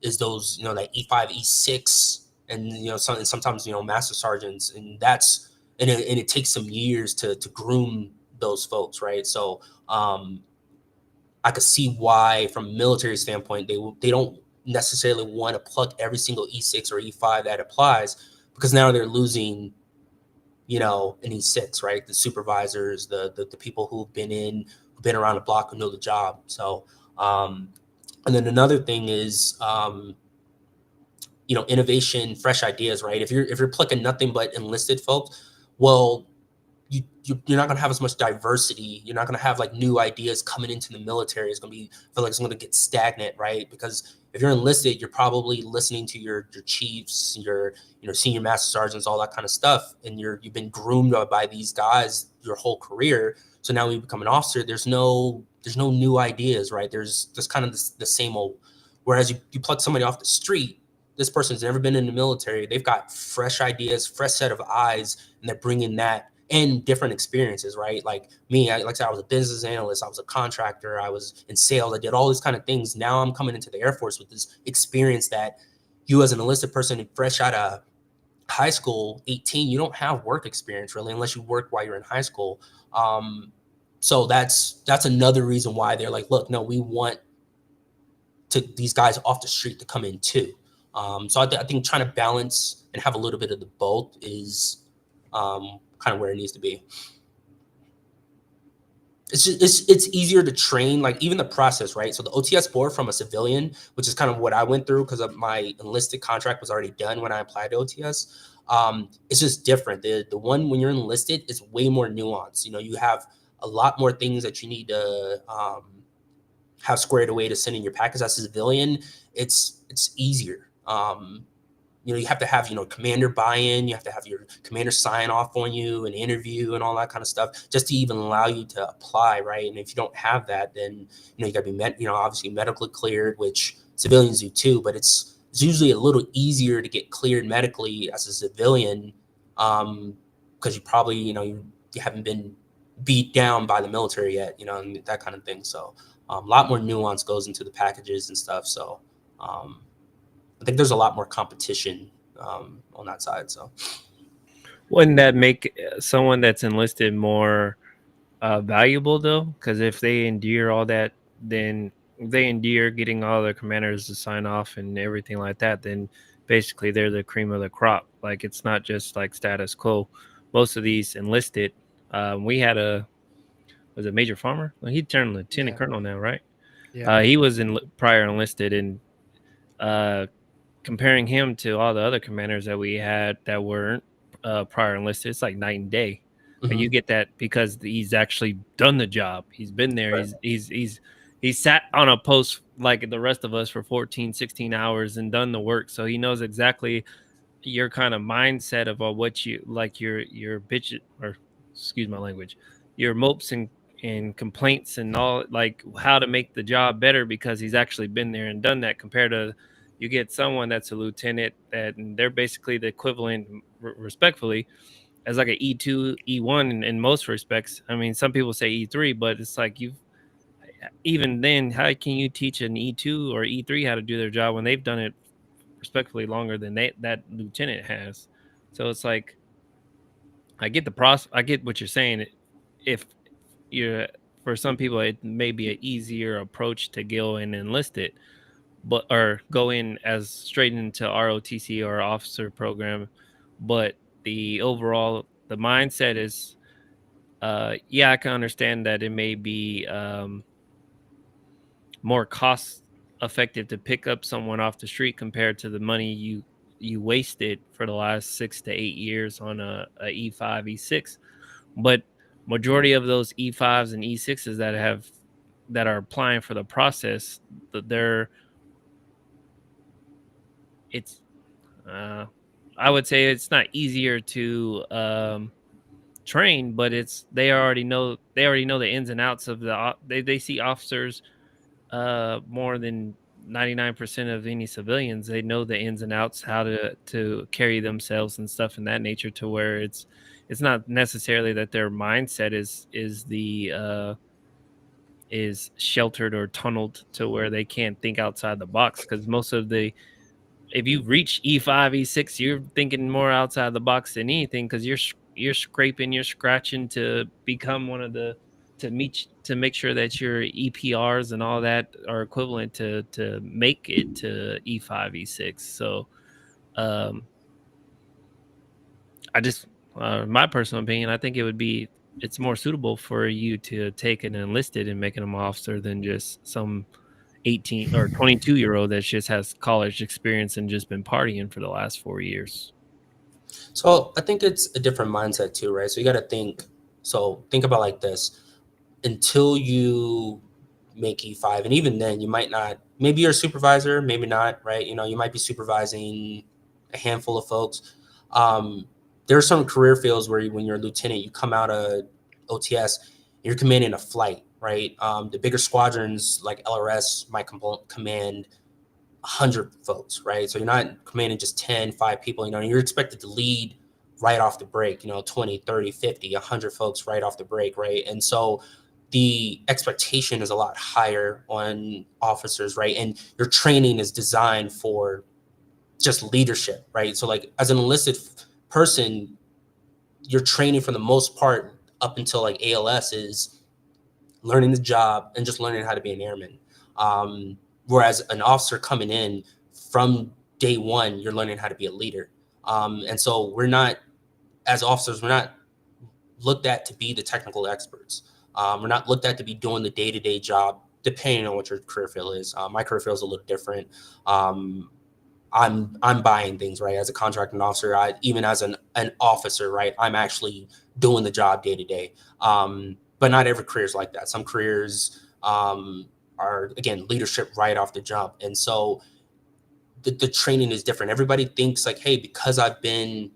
S3: is those, that E5, E6, and sometimes master sergeants, and it takes some years to groom those folks, right? So I could see why, from a military standpoint, they don't necessarily want to pluck every single E6 or E5 that applies, because now they're losing, an E6, right? The supervisors, the people who've been around the block, who know the job. So, and then another thing is, innovation, fresh ideas, right? If you're plucking nothing but enlisted folks, well, you're not going to have as much diversity. You're not going to have like new ideas coming into the military. It's going to feel like it's going to get stagnant, right? Because if you're enlisted, you're probably listening to your chiefs, your senior master sergeants, all that kind of stuff, and you've been groomed by these guys your whole career. So now when you become an officer, there's no new ideas, right? There's just kind of the same old. Whereas you pluck somebody off the street, this person's never been in the military. They've got fresh ideas, fresh set of eyes, and they're bringing that and different experiences, right? Like me, like I said, I was a business analyst, I was a contractor, I was in sales, I did all these kind of things. Now I'm coming into the Air Force with this experience that you, as an enlisted person fresh out of high school, 18, you don't have work experience really, unless you work while you're in high school. So that's another reason why they're like, look, no, we want these guys off the street to come in too. So I think trying to balance and have a little bit of the both is kind of where it needs to be. It's easier to train, like even the process, right? So the OTS board from a civilian, which is kind of what I went through because my enlisted contract was already done when I applied to OTS. It's just different. The one when you're enlisted is way more nuanced. You have a lot more things that you need to have squared away to send in your package. As a civilian, it's easier. You have to have, commander buy-in. You have to have your commander sign off on you, an interview and all that kind of stuff, just to even allow you to apply, right? And if you don't have that, then, you got to be, obviously medically cleared, which civilians do too, but it's usually a little easier to get cleared medically as a civilian because you probably, you haven't been beat down by the military yet, and that kind of thing. So a lot more nuance goes into the packages and stuff. So, I think there's a lot more competition on that side. So,
S2: wouldn't that make someone that's enlisted more valuable though? Because if they endure all that, then they endure getting all their commanders to sign off and everything like that, then basically they're the cream of the crop. Like it's not just like status quo. most of these enlisted. We had was a Major Farmer. Well, he turned lieutenant
S1: Yeah.
S2: colonel now, right?
S1: Yeah.
S2: He was in prior enlisted, and comparing him to all the other commanders that we had that weren't prior enlisted, it's like night and day. And you get that because he's actually done the job. He's been there.
S3: Right.
S2: He's sat on a post like the rest of us for 14, 16 hours and done the work. So he knows exactly your kind of mindset of what you like, your bitch, or excuse my language, your mopes and complaints and all, like how to make the job better, because he's actually been there and done that, compared to you get someone that's a lieutenant and they're basically the equivalent, respectfully, as like a E2, E1 in most respects. I mean, some people say E3, but it's like even then, how can you teach an E2 or E3 how to do their job when they've done it respectfully longer than that lieutenant has? So it's like, I get I get what you're saying. If you're, for some people, it may be an easier approach to go and enlist it, but or go in as straight into ROTC or officer program. But the mindset is, yeah, I can understand that it may be more cost effective to pick up someone off the street compared to the money you wasted for the last 6 to 8 years on a E5, E6. But majority of those E5s and E6s that are applying for the process, it's I would say it's not easier to train, but they already know the ins and outs of they see officers more than 99% of any civilians. They know the ins and outs, how to carry themselves and stuff in that nature, to where it's not necessarily that their mindset is sheltered or tunneled to where they can't think outside the box. Because if you reach E5, E6, you're thinking more outside the box than anything, because you're scraping, you're scratching to become one of the to make sure that your EPRs and all that are equivalent to make it to E5, E6. So I just my personal opinion, I think it's more suitable for you to take an enlisted and making them an officer than just some 18 or 22-year-old that just has college experience and just been partying for the last 4 years.
S3: So I think it's a different mindset too, right? So you got to think about like this. Until you make E5, and even then you might not, maybe you're a supervisor, maybe not, right? You might be supervising a handful of folks. There are some career fields where when you're a lieutenant, you come out of OTS, you're commanding a flight, right? The bigger squadrons like LRS might command 100 folks, right? So you're not commanding just 10, 5 people, you're expected to lead right off the break, 20, 30, 50, 100 folks right off the break, right? And so the expectation is a lot higher on officers, right? And your training is designed for just leadership, right? So like as an enlisted person, your training for the most part up until like ALS is learning the job and just learning how to be an airman. Whereas an officer coming in from day one, you're learning how to be a leader. And so as officers, we're not looked at to be the technical experts. We're not looked at to be doing the day-to-day job, depending on what your career field is. My career field is a little different. I'm buying things, right? As a contracting officer, even as an officer, right? I'm actually doing the job day to day. But not every career is like that. Some careers are, again, leadership right off the jump. And so the training is different. Everybody thinks like, hey, because I've been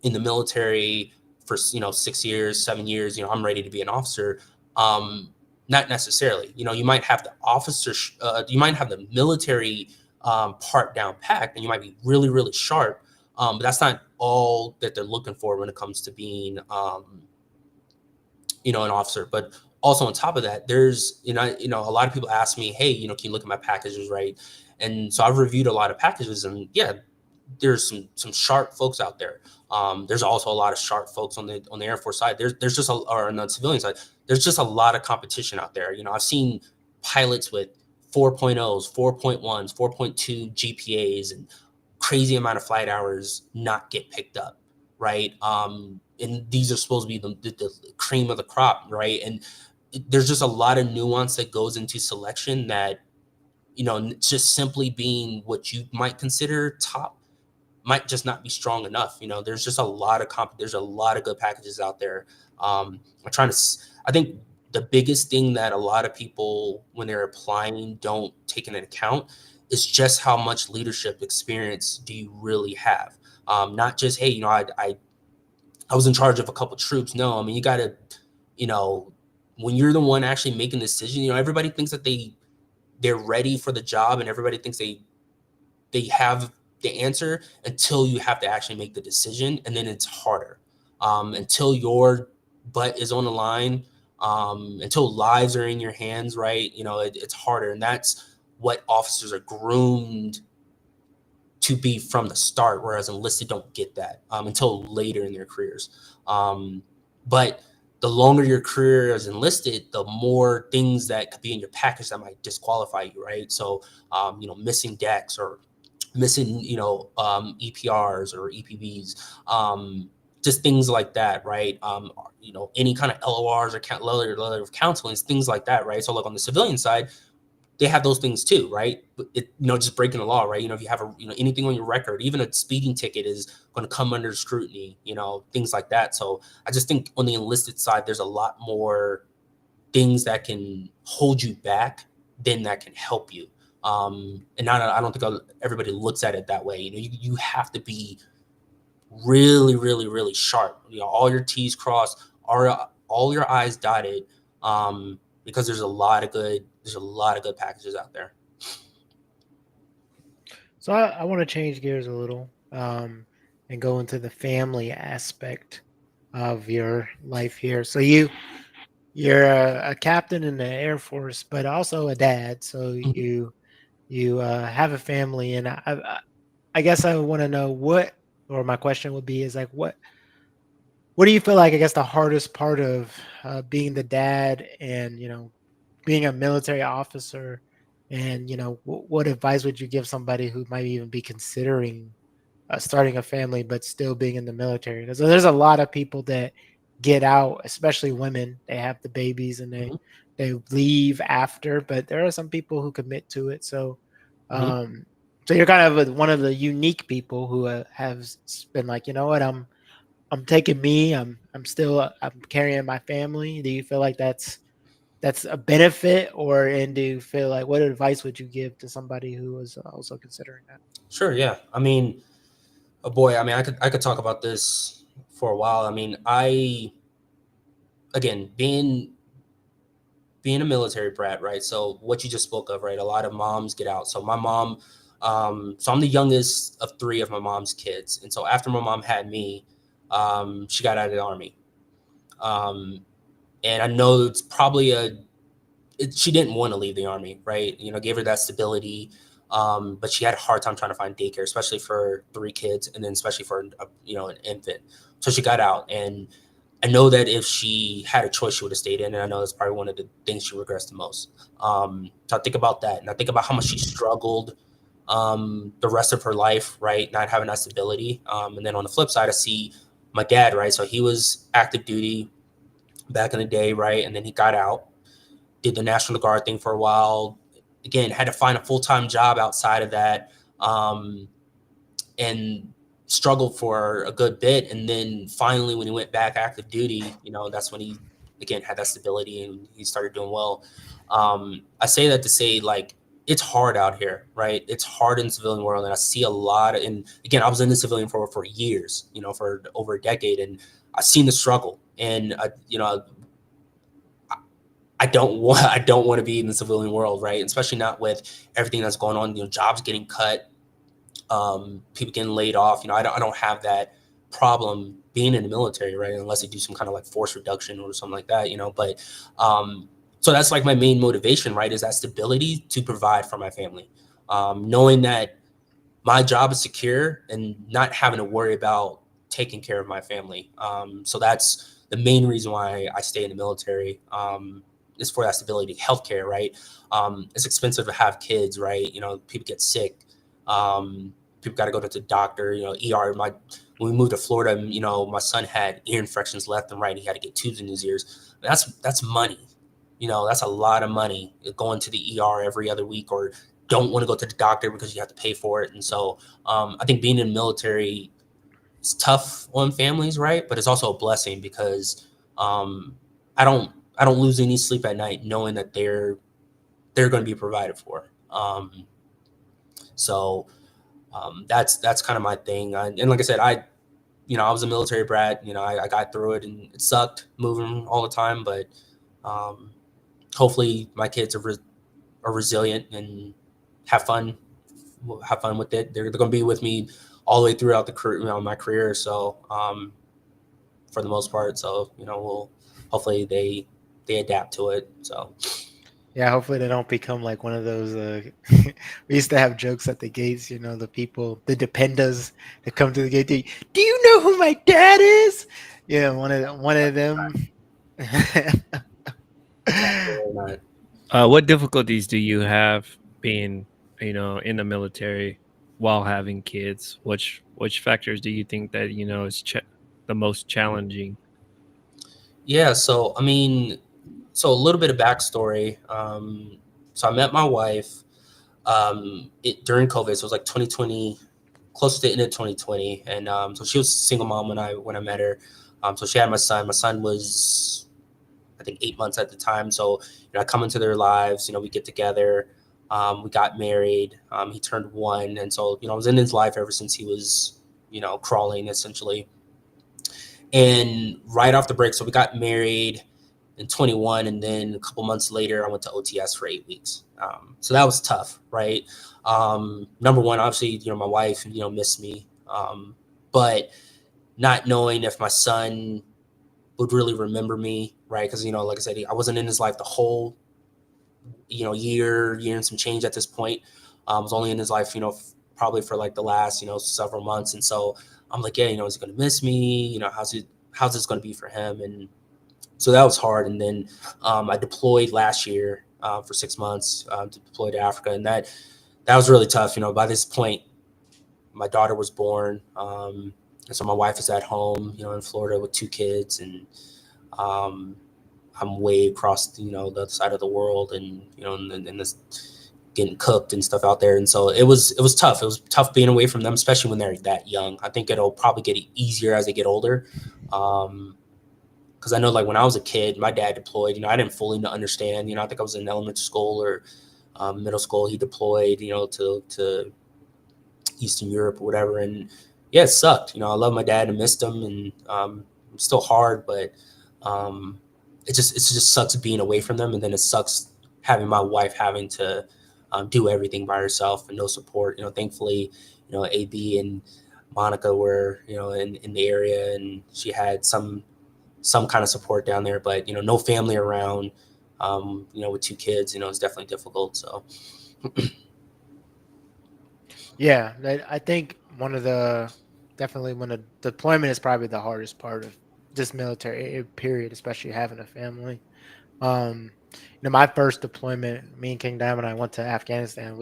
S3: in the military for 6 years, 7 years, I'm ready to be an officer. Not necessarily. You might have the you might have the military part down packed, and you might be really, really sharp. But that's not all that they're looking for when it comes to being an officer. But also on top of that, there's a lot of people ask me, hey, can you look at my packages, right? And so I've reviewed a lot of packages, and yeah, there's some sharp folks out there. There's also a lot of sharp folks on the Air Force side. There's just or on the civilian side, there's just a lot of competition out there. I've seen pilots with 4.0s, 4.1s, 4.2 GPAs, and crazy amount of flight hours not get picked up. right? And these are supposed to be the cream of the crop, right? And there's just a lot of nuance that goes into selection that, just simply being what you might consider top might just not be strong enough. There's just a lot of there's a lot of good packages out there. I'm trying to, I think the biggest thing that a lot of people, when they're applying, don't take into account is just how much leadership experience do you really have? Not just, hey, I was in charge of a couple troops. No, I mean, you got to, you know, when you're the one actually making the decision, everybody thinks that they're ready for the job, and everybody thinks they have the answer until you have to actually make the decision, and then it's harder. Until your butt is on the line, until lives are in your hands, right? It's harder, and that's what officers are groomed to be from the start, whereas enlisted don't get that until later in their careers. But the longer your career is enlisted, the more things that could be in your package that might disqualify you, right? So, missing decks or missing, EPRs or EPBs, just things like that, right? Any kind of LORs or letter of counseling, things like that, right? So, like on the civilian side, they have those things too, right? Just breaking the law, right? If you have anything on your record, even a speeding ticket is going to come under scrutiny, things like that. So I just think on the enlisted side, there's a lot more things that can hold you back than that can help you. And I don't think everybody looks at it that way. You have to be really, really, really sharp. All your T's crossed, all your I's dotted, because there's a lot of good packages out there.
S1: So I want to change gears a little and go into the family aspect of your life here. So you're a captain in the Air Force, but also a dad. So you have a family, and I guess I want to know my question would be is like what do you feel like, I guess, the hardest part of being the dad and being a military officer, and what advice would you give somebody who might even be considering starting a family but still being in the military? So there's a lot of people that get out, especially women. They have the babies and they leave after, but there are some people who commit to it. So so you're kind of one of the unique people who have been like, what, I'm taking me, I'm carrying my family. Do you feel like that's a benefit, and do you feel like, what advice would you give to somebody who is also considering that?
S3: Sure. Yeah. I mean, oh boy, I could talk about this for a while. I mean, again, being a military brat, right? So what you just spoke of, right? A lot of moms get out. So my mom, so I'm the youngest of 3 of my mom's kids. And so after my mom had me, she got out of the Army. And I know it's probably she didn't want to leave the Army, right? Gave her that stability. But she had a hard time trying to find daycare, especially for 3 kids, and then especially for an infant. So she got out, and I know that if she had a choice, she would have stayed in, and I know that's probably one of the things she regrets the most. So I think about that, and I think about how much she struggled the rest of her life, right? Not having that stability. And then on the flip side, I see my dad, right? So he was active duty back in the day, right? And then he got out, did the National Guard thing for a while. Again, had to find a full-time job outside of that, and struggled for a good bit. And then finally, when he went back active duty, that's when he, again, had that stability and he started doing well. I say that to say, like, it's hard out here, right? It's hard in the civilian world. And I see a lot and again, I was in the civilian for years, for over a decade, and I've seen the struggle. And I don't want to be in the civilian world, right? Especially not with everything that's going on. Jobs getting cut, people getting laid off. I don't have that problem being in the military, right? Unless they do some kind of like force reduction or something like that, But so that's like my main motivation, right? Is that stability to provide for my family, knowing that my job is secure and not having to worry about taking care of my family. So that's the main reason why I stay in the military. Is for that stability. Healthcare, right? It's expensive to have kids, right? People get sick. people got to go to the doctor, ER. When we moved to Florida, my son had ear infections left and right. He had to get tubes in his ears. That's money. That's a lot of money going to the ER every other week, or don't want to go to the doctor because you have to pay for it. And so I think being in the military is tough on families, right? But it's also a blessing because I don't lose any sleep at night knowing that they're going to be provided for. So that's kind of my thing. And like I said, I was a military brat. I got through it, and it sucked moving all the time. But hopefully, my kids are resilient and have fun with it. They're going to be with me all the way throughout the career, my career. So for the most part, so we'll hopefully they adapt to it. So.
S1: Yeah, hopefully they don't become like one of those. We used to have jokes at the gates, the people, the dependas that come to the gate. Do you know who my dad is? Yeah, one of them.
S2: What difficulties do you have being, in the military while having kids? Which factors do you think that is the most challenging?
S3: Yeah, so so a little bit of backstory. So I met my wife during COVID. So it was like 2020, close to the end of 2020, and so she was a single mom when I met her. So she had my son. My son was, I think, 8 months at the time. So I come into their lives. We get together. We got married. He turned 1, and so I was in his life ever since he was crawling essentially. And right off the break, so we got married in 21, and then a couple months later I went to OTS for 8 weeks. So that was tough, right? Number one, obviously, my wife missed me, but not knowing if my son would really remember me, right? Because like I said, I wasn't in his life the whole year and some change at this point. I was only in his life probably for like the last several months. And so I'm like, yeah, is he going to miss me? How's this going to be for him? And so that was hard. And then I deployed last year for 6 months to deploy to Africa. And that was really tough. By this point, my daughter was born. And so my wife is at home, in Florida with 2 kids. And I'm way across, the other side of the world, and, and this getting cooked and stuff out there. And so it was tough. It was tough being away from them, especially when they're that young. I think it'll probably get easier as they get older. Because I know, like, when I was a kid, my dad deployed. I didn't fully understand. I think I was in elementary school or middle school. He deployed, to Eastern Europe or whatever. And yeah, it sucked. I love my dad and missed him, and it's still hard, but it just sucks being away from them. And then it sucks having my wife having to do everything by herself and no support. Thankfully, AB and Monica were, in the area, and she had some kind of support down there, but, no family around, with 2 kids, it's definitely difficult. So.
S1: Yeah, I think definitely when a deployment is probably the hardest part of this military period, especially having a family. My first deployment, me and King Diamond, I went to Afghanistan.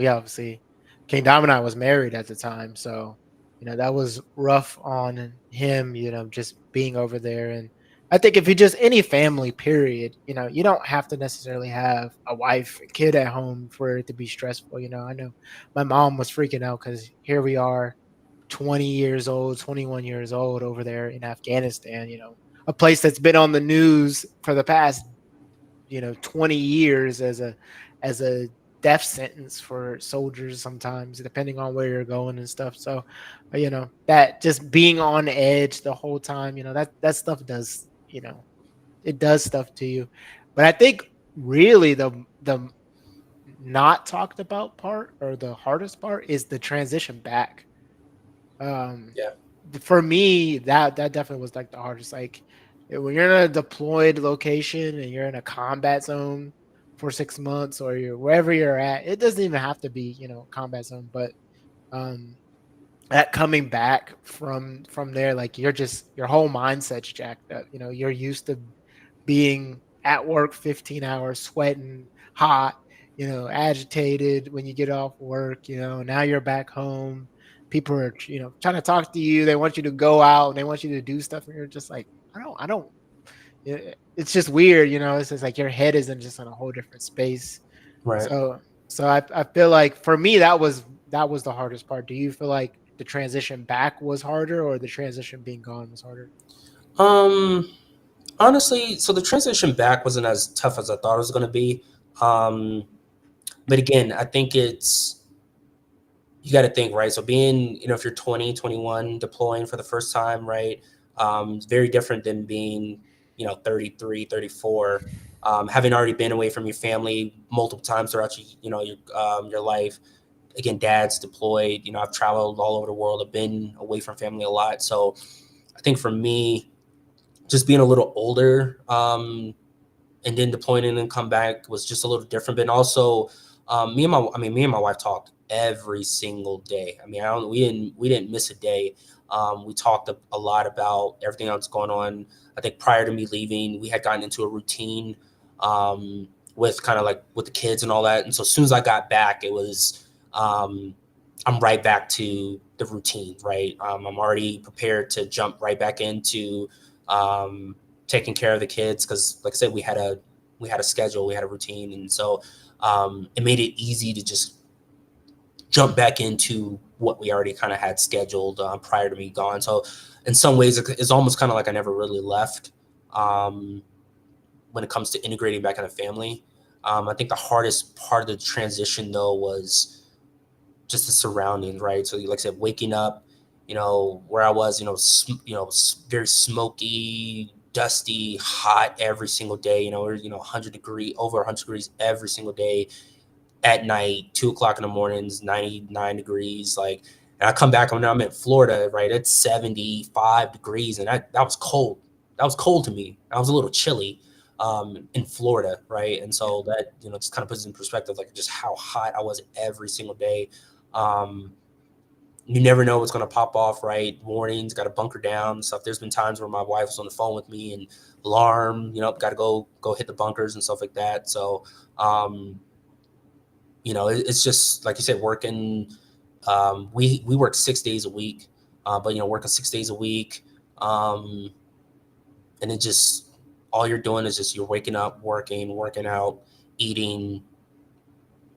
S1: King Diamond and I was married at the time, so that was rough on him. Just being over there, and I think if you just any family period, you don't have to necessarily have a wife, a kid at home for it to be stressful. I know my mom was freaking out because here we are, 20 years old, 21 years old over there in Afghanistan. A place that's been on the news for the past 20 years as a death sentence for soldiers sometimes, depending on where you're going and stuff. So that just being on edge the whole time, that stuff does it does stuff to you. But I think really the not talked about part, or the hardest part, is the transition back.
S3: Yeah.
S1: For me, that definitely was like the hardest. Like, when you're in a deployed location and you're in a combat zone for 6 months, or you're wherever you're at, it doesn't even have to be, combat zone, but that coming back from there, like, your whole mindset's jacked up. You're used to being at work 15 hours, sweating, hot, agitated when you get off work, now you're back home. people are, trying to talk to you. They want you to go out and they want you to do stuff. And you're just like, I don't, it's just weird. It's just like your head isn't just in a whole different space.
S3: Right.
S1: So I feel like for me, that was the hardest part. Do you feel like the transition back was harder or the transition being gone was harder?
S3: Honestly, so the transition back wasn't as tough as I thought it was going to be. But again, I think you got to think, right? So being, if you're 20, 21, deploying for the first time, right? It's very different than being, 33, 34, having already been away from your family multiple times throughout your life. Again, dad's deployed, I've traveled all over the world. I've been away from family a lot. So I think for me, just being a little older, and then deploying and then come back was just a little different. But also, me and my wife talked every single day. We didn't miss a day. We talked a lot about everything else going on. I think prior to me leaving, we had gotten into a routine with kind of like with the kids and all that. And so as soon as I got back, it was I'm right back to the routine, right? I'm already prepared to jump right back into taking care of the kids because, like I said, we had a schedule, we had a routine, and so it made it easy to just jump back into what we already kind of had scheduled prior to me gone. So in some ways, it's almost kind of like I never really left when it comes to integrating back in a family. I think the hardest part of the transition, though, was just the surroundings, right? So, like I said, waking up, where I was, very smoky, dusty, hot every single day, or 100 degree, over 100 degrees every single day. At night, 2:00 in the mornings, 99 degrees. Like, and I come back, I'm in Florida, right? It's 75 degrees, and that was cold. That was cold to me. I was a little chilly in Florida, right? And so that, just kind of puts in perspective, like just how hot I was every single day. You never know what's going to pop off, right? Warnings, got to bunker down and stuff. There's been times where my wife was on the phone with me and alarm, got to go hit the bunkers and stuff like that. So, it's just, like you said, working, we work 6 days a week, but, working 6 days a week. And it just, all you're doing is just, you're waking up, working out, eating,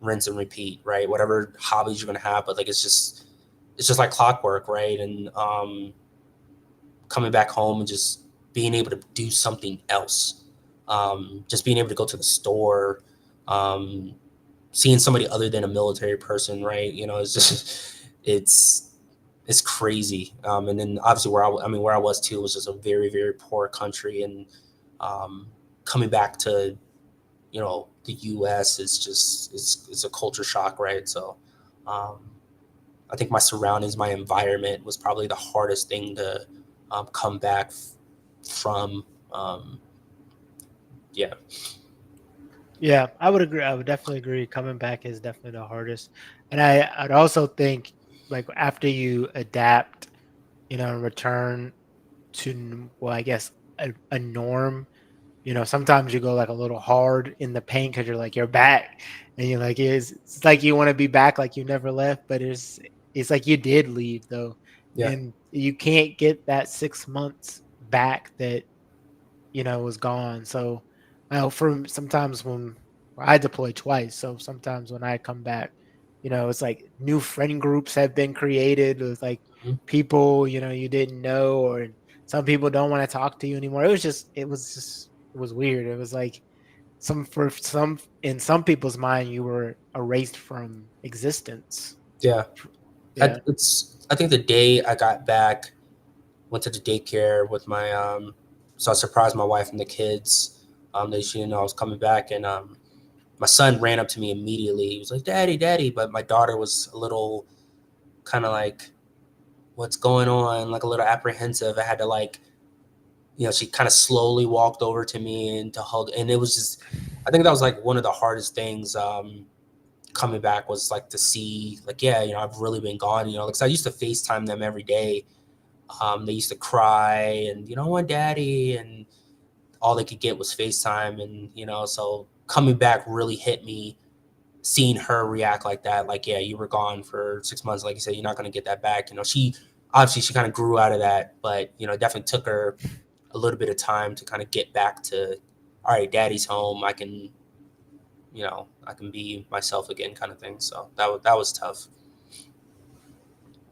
S3: rinse and repeat, right? Whatever hobbies you're going to have, but like, it's just like clockwork, right? And coming back home and just being able to do something else, just being able to go to the store, seeing somebody other than a military person, right? It's just, it's crazy. And then obviously where I was too was just a very, very poor country, and coming back to, the U.S. is just, it's a culture shock, right? So I think my surroundings, my environment was probably the hardest thing to come back from. Yeah.
S1: Yeah, I would agree. I would definitely agree. Coming back is definitely the hardest. And I'd also think, like, after you adapt, and return to, well, I guess a norm, sometimes you go like a little hard in the pain because you're back, and you're like, it's like you want to be back, like you never left, but it's like you did leave though.
S3: Yeah.
S1: And you can't get that 6 months back that, was gone. So from sometimes when I deploy twice, so sometimes when I come back, it's like new friend groups have been created with like people, you didn't know, or some people don't want to talk to you anymore. It was weird. It was like in some people's mind, you were erased from existence.
S3: Yeah.
S1: Yeah.
S3: I think the day I got back, went to the daycare with my, so I surprised my wife and the kids. She didn't know I was coming back, and my son ran up to me immediately. He was like, "Daddy, Daddy," but my daughter was a little kind of like, "What's going on?" Like a little apprehensive. I had to like, she kind of slowly walked over to me and to hug, and it was just, I think that was like one of the hardest things. Coming back was like to see, like, yeah, I've really been gone. Because I used to FaceTime them every day. They used to cry and, I want daddy, and all they could get was FaceTime. And, so coming back really hit me seeing her react like that, like, yeah, you were gone for 6 months, like you said, you're not going to get that back. She obviously kind of grew out of that, but it definitely took her a little bit of time to kind of get back to, all right, daddy's home, I can be myself again, kind of thing. So that was tough.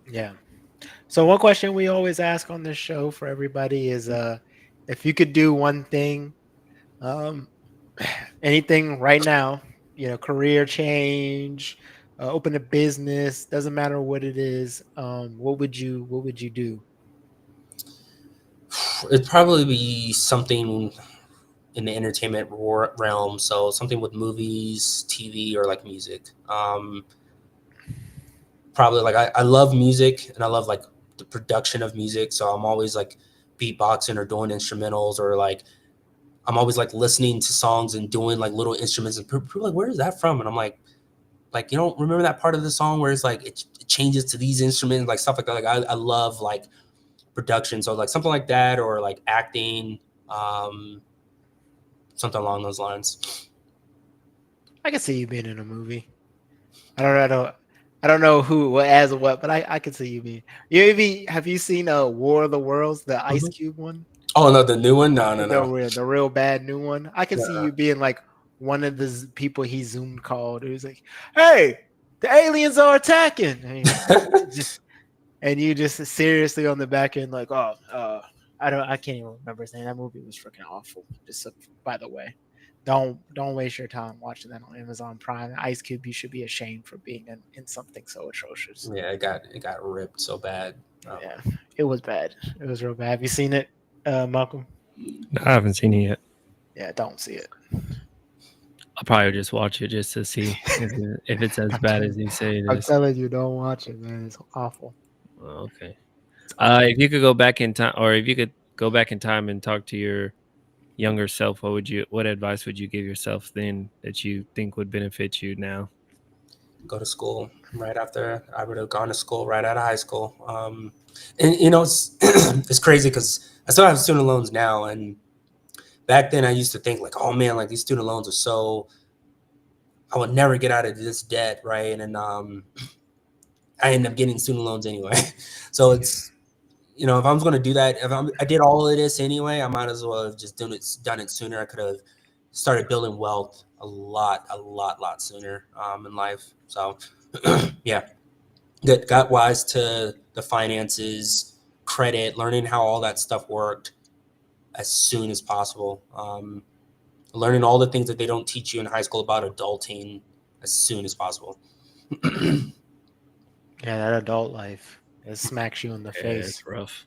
S1: Yeah. So one question we always ask on this show for everybody is if you could do one thing, anything right now, career change, open a business, doesn't matter what it is, what would you do?
S3: It'd probably be something in the entertainment realm, so something with movies, TV, or like music. Probably like I love music, and I love like the production of music, so I'm always like beatboxing or doing instrumentals, or like I'm always like listening to songs and doing like little instruments, and people are like, where is that from? And I'm like you don't remember that part of the song where it's like it changes to these instruments, like stuff like that. Like I love like production, so like something like that, or like acting, something along those lines.
S1: I can see you being in a movie. I don't know who as what, but I can see you being. Have you seen War of the Worlds, the Ice Cube one?
S3: Oh no, the new one? No.
S1: The real bad new one. I can see you being like one of the people he Zoom called. It was like, "Hey, the aliens are attacking," and you just seriously on the back end like, "Oh, I can't even remember his name. That movie was freaking awful." Just by the way, don't waste your time watching that on Amazon Prime. Ice Cube, you should be ashamed for being in something so atrocious.
S3: Yeah, it got ripped so bad.
S1: Yeah, it was bad. It was real bad. Have you seen it, Malcolm?
S2: No, I haven't seen it yet.
S1: Yeah, don't see it.
S2: I'll probably just watch it just to see if it's as bad as you say it is.
S1: I'm telling you, don't watch it, man. It's awful.
S2: Oh, okay. If you could go back in time, or if you could go back in time and talk to your younger self, what advice would you give yourself then that you think would benefit you now?
S3: Go to school right after. I would have gone to school right out of high school. And it's it's crazy because I still have student loans now, and back then I used to think like, oh man, like these student loans are so, I would never get out of this debt, right? And I ended up getting student loans anyway. So it's, if I was going to do that, I did all of this anyway, I might as well have just done it sooner. I could have started building wealth a lot sooner in life. So yeah, got wise to the finances, credit, learning how all that stuff worked as soon as possible. Learning all the things that they don't teach you in high school about adulting as soon as possible.
S1: Yeah, that adult life, it smacks you in the face.
S2: It's rough.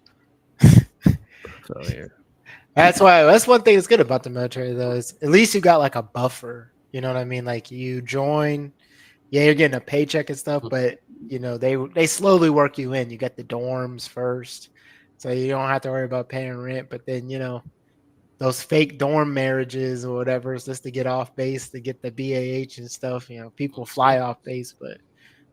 S1: That's one thing that's good about the military, though, is at least you got like a buffer. You know what I mean? Like you join, yeah, you're getting a paycheck and stuff, but they slowly work you in. You get the dorms first, so you don't have to worry about paying rent. But then those fake dorm marriages or whatever is just to get off base, to get the BAH and stuff. People fly off base, but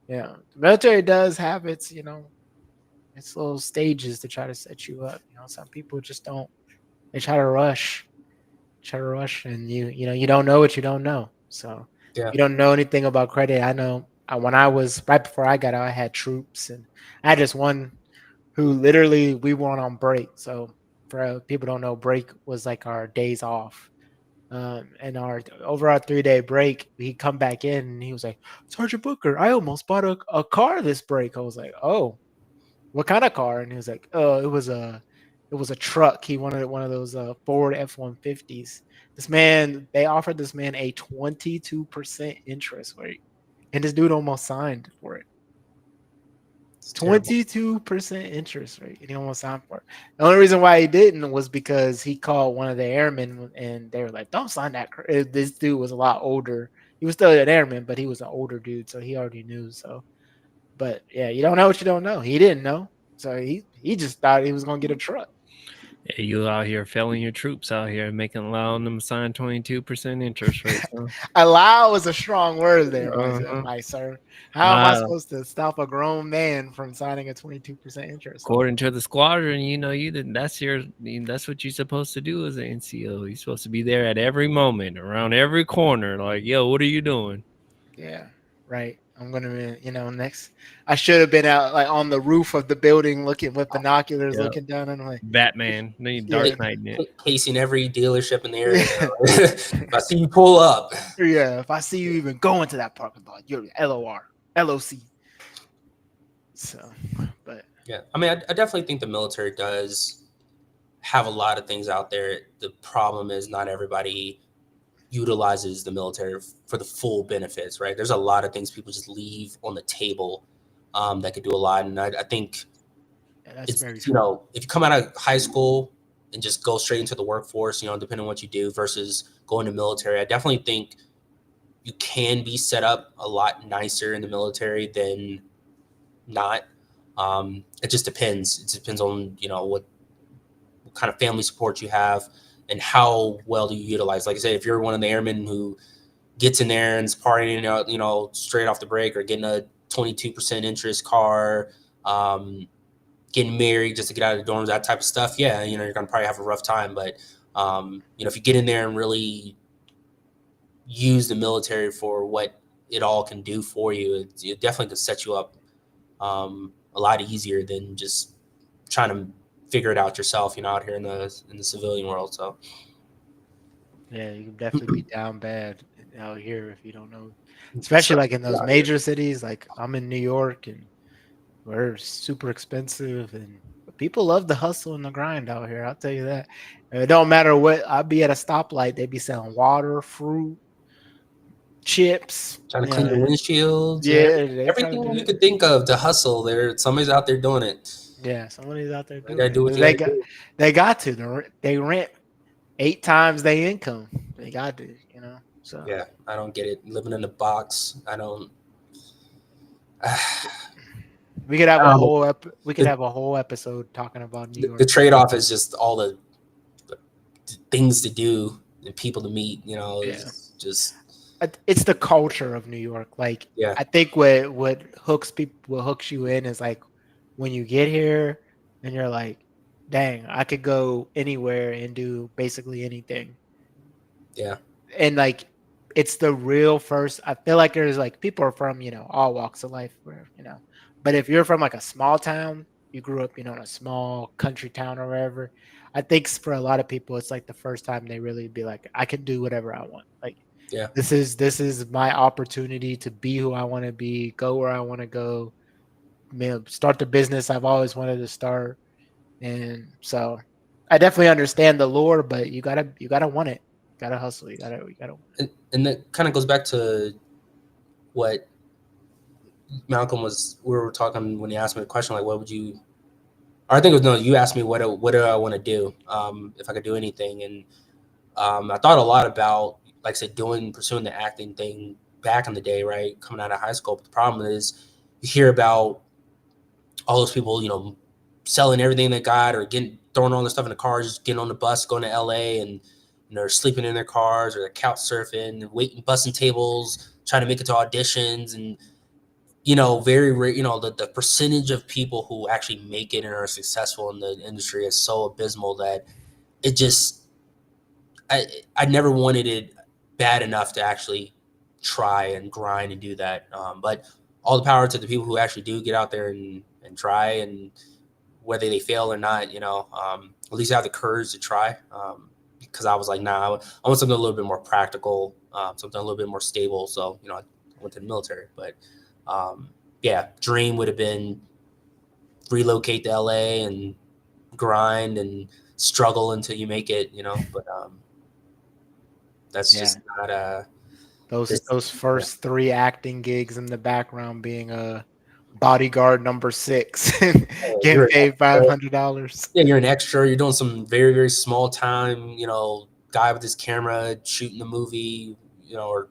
S1: the military does have its little stages to try to set you up. Some people just don't. They try to rush, and you don't know what you don't know. So you don't know anything about credit. I know when I was right before I got out, I had troops, and I had this one who literally we weren't on break. So for people don't know, break was like our days off. And over our 3-day break, he'd come back in and he was like, "Sergeant Booker, I almost bought a car this break." I was like, "Oh, what kind of car?" And he was like, "Oh, it was a truck. He wanted one of those Ford F-150s." They offered this man a 22% interest rate, and this dude almost signed for it. 22% interest rate, and he almost signed for it. The only reason why he didn't was because he called one of the airmen, and they were like, "Don't sign that." This dude was a lot older. He was still an airman, but he was an older dude, so he already knew. So, but yeah, you don't know what you don't know. He didn't know, so he just thought he was gonna get a truck.
S2: Yeah, you out here failing your troops out here, allowing them to sign 22% interest rates. Huh?
S1: Allow is a strong word there, my sir. How am I supposed to stop a grown man from signing a 22% interest?
S2: According to the squadron, that's what you're supposed to do as an NCO. You're supposed to be there at every moment, around every corner. Like, yo, what are you doing?
S1: Yeah, right. I'm gonna be, next. I should have been out like on the roof of the building, looking with binoculars,
S2: Yeah.
S1: looking down, and I'm like,
S2: Batman. Then you
S1: yeah,
S2: Dark Knight it.
S3: Pacing every dealership in the area.
S1: yeah,
S3: If I see you pull up.
S1: yeah. If I see you even going to that parking lot, you're LOR, LOC. So, but
S3: Yeah, I mean, I definitely think the military does have a lot of things out there. The problem is not everybody utilizes the military for the full benefits, right? There's a lot of things people just leave on the table that could do a lot. And I think
S1: yeah, that's
S3: it's,
S1: very
S3: you
S1: true.
S3: know, if you come out of high school and just go straight into the workforce, depending on what you do versus going to military, I definitely think you can be set up a lot nicer in the military than not. It just depends. It depends on, what kind of family support you have and how well do you utilize. Like I said, if you're one of the airmen who gets in there and is partying out, straight off the break, or getting a 22% interest car, getting married just to get out of the dorms, that type of stuff, yeah, you're going to probably have a rough time. But, if you get in there and really use the military for what it all can do for you, it definitely could set you up a lot easier than just trying to figure it out yourself, out here in the civilian world. So
S1: Yeah, you can definitely be down bad out here if you don't know, especially like in those major cities. Like I'm in New York, and we're super expensive, and people love the hustle and the grind out here. I'll tell you that. And it don't matter what. I'll be at a stoplight. They be selling water, fruit, chips.
S3: trying to clean your windshields.
S1: Yeah, they try to
S3: everything
S1: do
S3: you
S1: it.
S3: could think of to hustle. Somebody's out there doing it.
S1: Yeah, somebody's out there
S3: They
S1: doing
S3: gotta
S1: it.
S3: do what
S1: They
S3: you gotta do.
S1: they got to. They rent 8 times their income. They got to, So
S3: Yeah, I don't get it. Living in a box, I don't.
S1: we could have a whole have a whole episode talking about New York.
S3: The trade-off is just all the things to do and people to meet. It's just.
S1: It's the culture of New York. Like,
S3: Yeah.
S1: I think what hooks you in is like when you get here and you're like, dang, I could go anywhere and do basically anything.
S3: Yeah.
S1: And like, it's the real first. I feel like there's like people are from all walks of life, but if you're from like a small town, you grew up in a small country town or wherever. I think for a lot of people, it's like the first time they really be like, I can do whatever I want. Like,
S3: yeah,
S1: this is my opportunity to be who I want to be, go where I want to go, start the business I've always wanted to start. And so I definitely understand the lure, but you gotta want it. You gotta hustle. You gotta want it.
S3: And that kind of goes back to what Malcolm we were talking when he asked me the question, like, what would you, or I think it was, no, you asked me what do I want to do, if I could do anything. And I thought a lot about, like I said, pursuing the acting thing back in the day, right? Coming out of high school. But the problem is you hear about all those people, selling everything they got, or throwing all their stuff in the cars, just getting on the bus, going to LA, and they're sleeping in their cars, or they're couch surfing and waiting, bussing tables, trying to make it to auditions. And, very rare, the percentage of people who actually make it and are successful in the industry is so abysmal that it just, I never wanted it bad enough to actually try and grind and do that. But all the power to the people who actually do get out there and try, and whether they fail or not, at least have the courage to try. Because I was like, nah, I want something a little bit more practical, something a little bit more stable. So, I went to the military. But yeah, dream would have been relocate to LA and grind and struggle until you make it, but that's just not
S1: those first 3 acting gigs in the background being a bodyguard number 6 getting paid $500.
S3: Yeah, you're an extra. You're doing some very, very small time, guy with his camera shooting the movie, or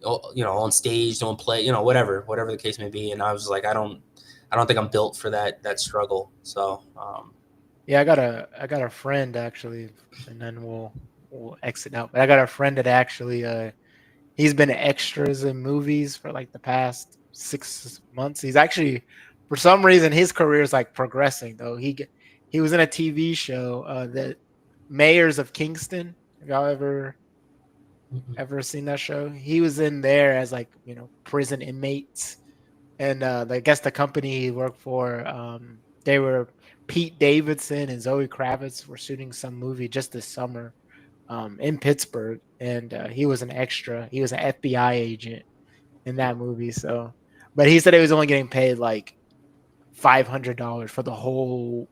S3: on stage doing play, whatever the case may be. And I was like, I don't think I'm built for that struggle. So
S1: yeah, I got a friend actually, and then we'll exit out. But I got a friend that actually he's been extras in movies for like the past 6 months. He's actually, for some reason, his career is like progressing though. He was in a TV show, the Mayors of Kingston. Have y'all ever Ever seen that show? He was in there as like, prison inmates. And I guess the company he worked for, they were Pete Davidson and Zoe Kravitz were shooting some movie just this summer in Pittsburgh. And he was an extra. He was an FBI agent in that movie. So, but he said he was only getting paid like $500 for the whole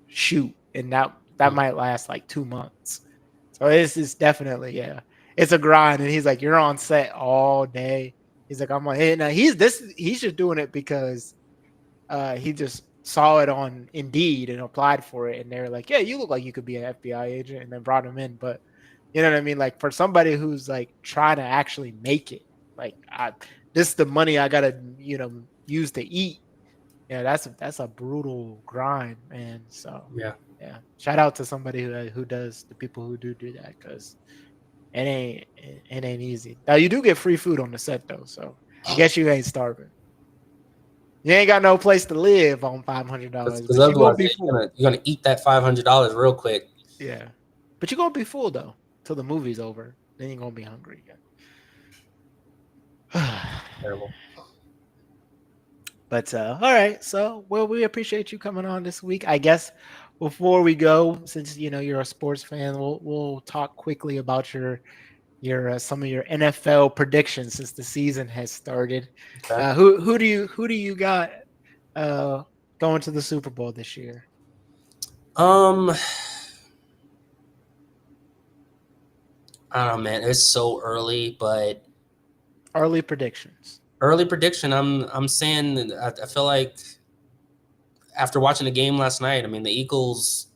S1: shoot. And that might last like 2 months. So this is definitely, it's a grind. And he's like, you're on set all day. He's like, I'm like, hey, now he's just doing it because he just saw it on Indeed and applied for it. And they're like, yeah, you look like you could be an FBI agent, and then brought him in. But you know what I mean? Like for somebody who's like trying to actually make it, like this is the money I gotta, use to eat. Yeah, that's a brutal grind, man. So
S3: Yeah.
S1: Shout out to somebody who does, the people who do that, because it ain't easy. Now you do get free food on the set though, so I guess you ain't starving. You ain't got no place to live on $500.
S3: Because otherwise, you're gonna eat that $500 real quick.
S1: Yeah, but you're gonna be full though till the movie's over. Then you're gonna be hungry again.
S3: Terrible.
S1: But all right, so we appreciate you coming on this week. I guess before we go, since you're a sports fan, we'll talk quickly about your some of your NFL predictions since the season has started.
S3: Okay.
S1: Who do you got going to the Super Bowl this year?
S3: I don't know, man. It's so early, but
S1: Early predictions.
S3: early prediction. I'm saying I feel like after watching the game last night, I mean the Eagles,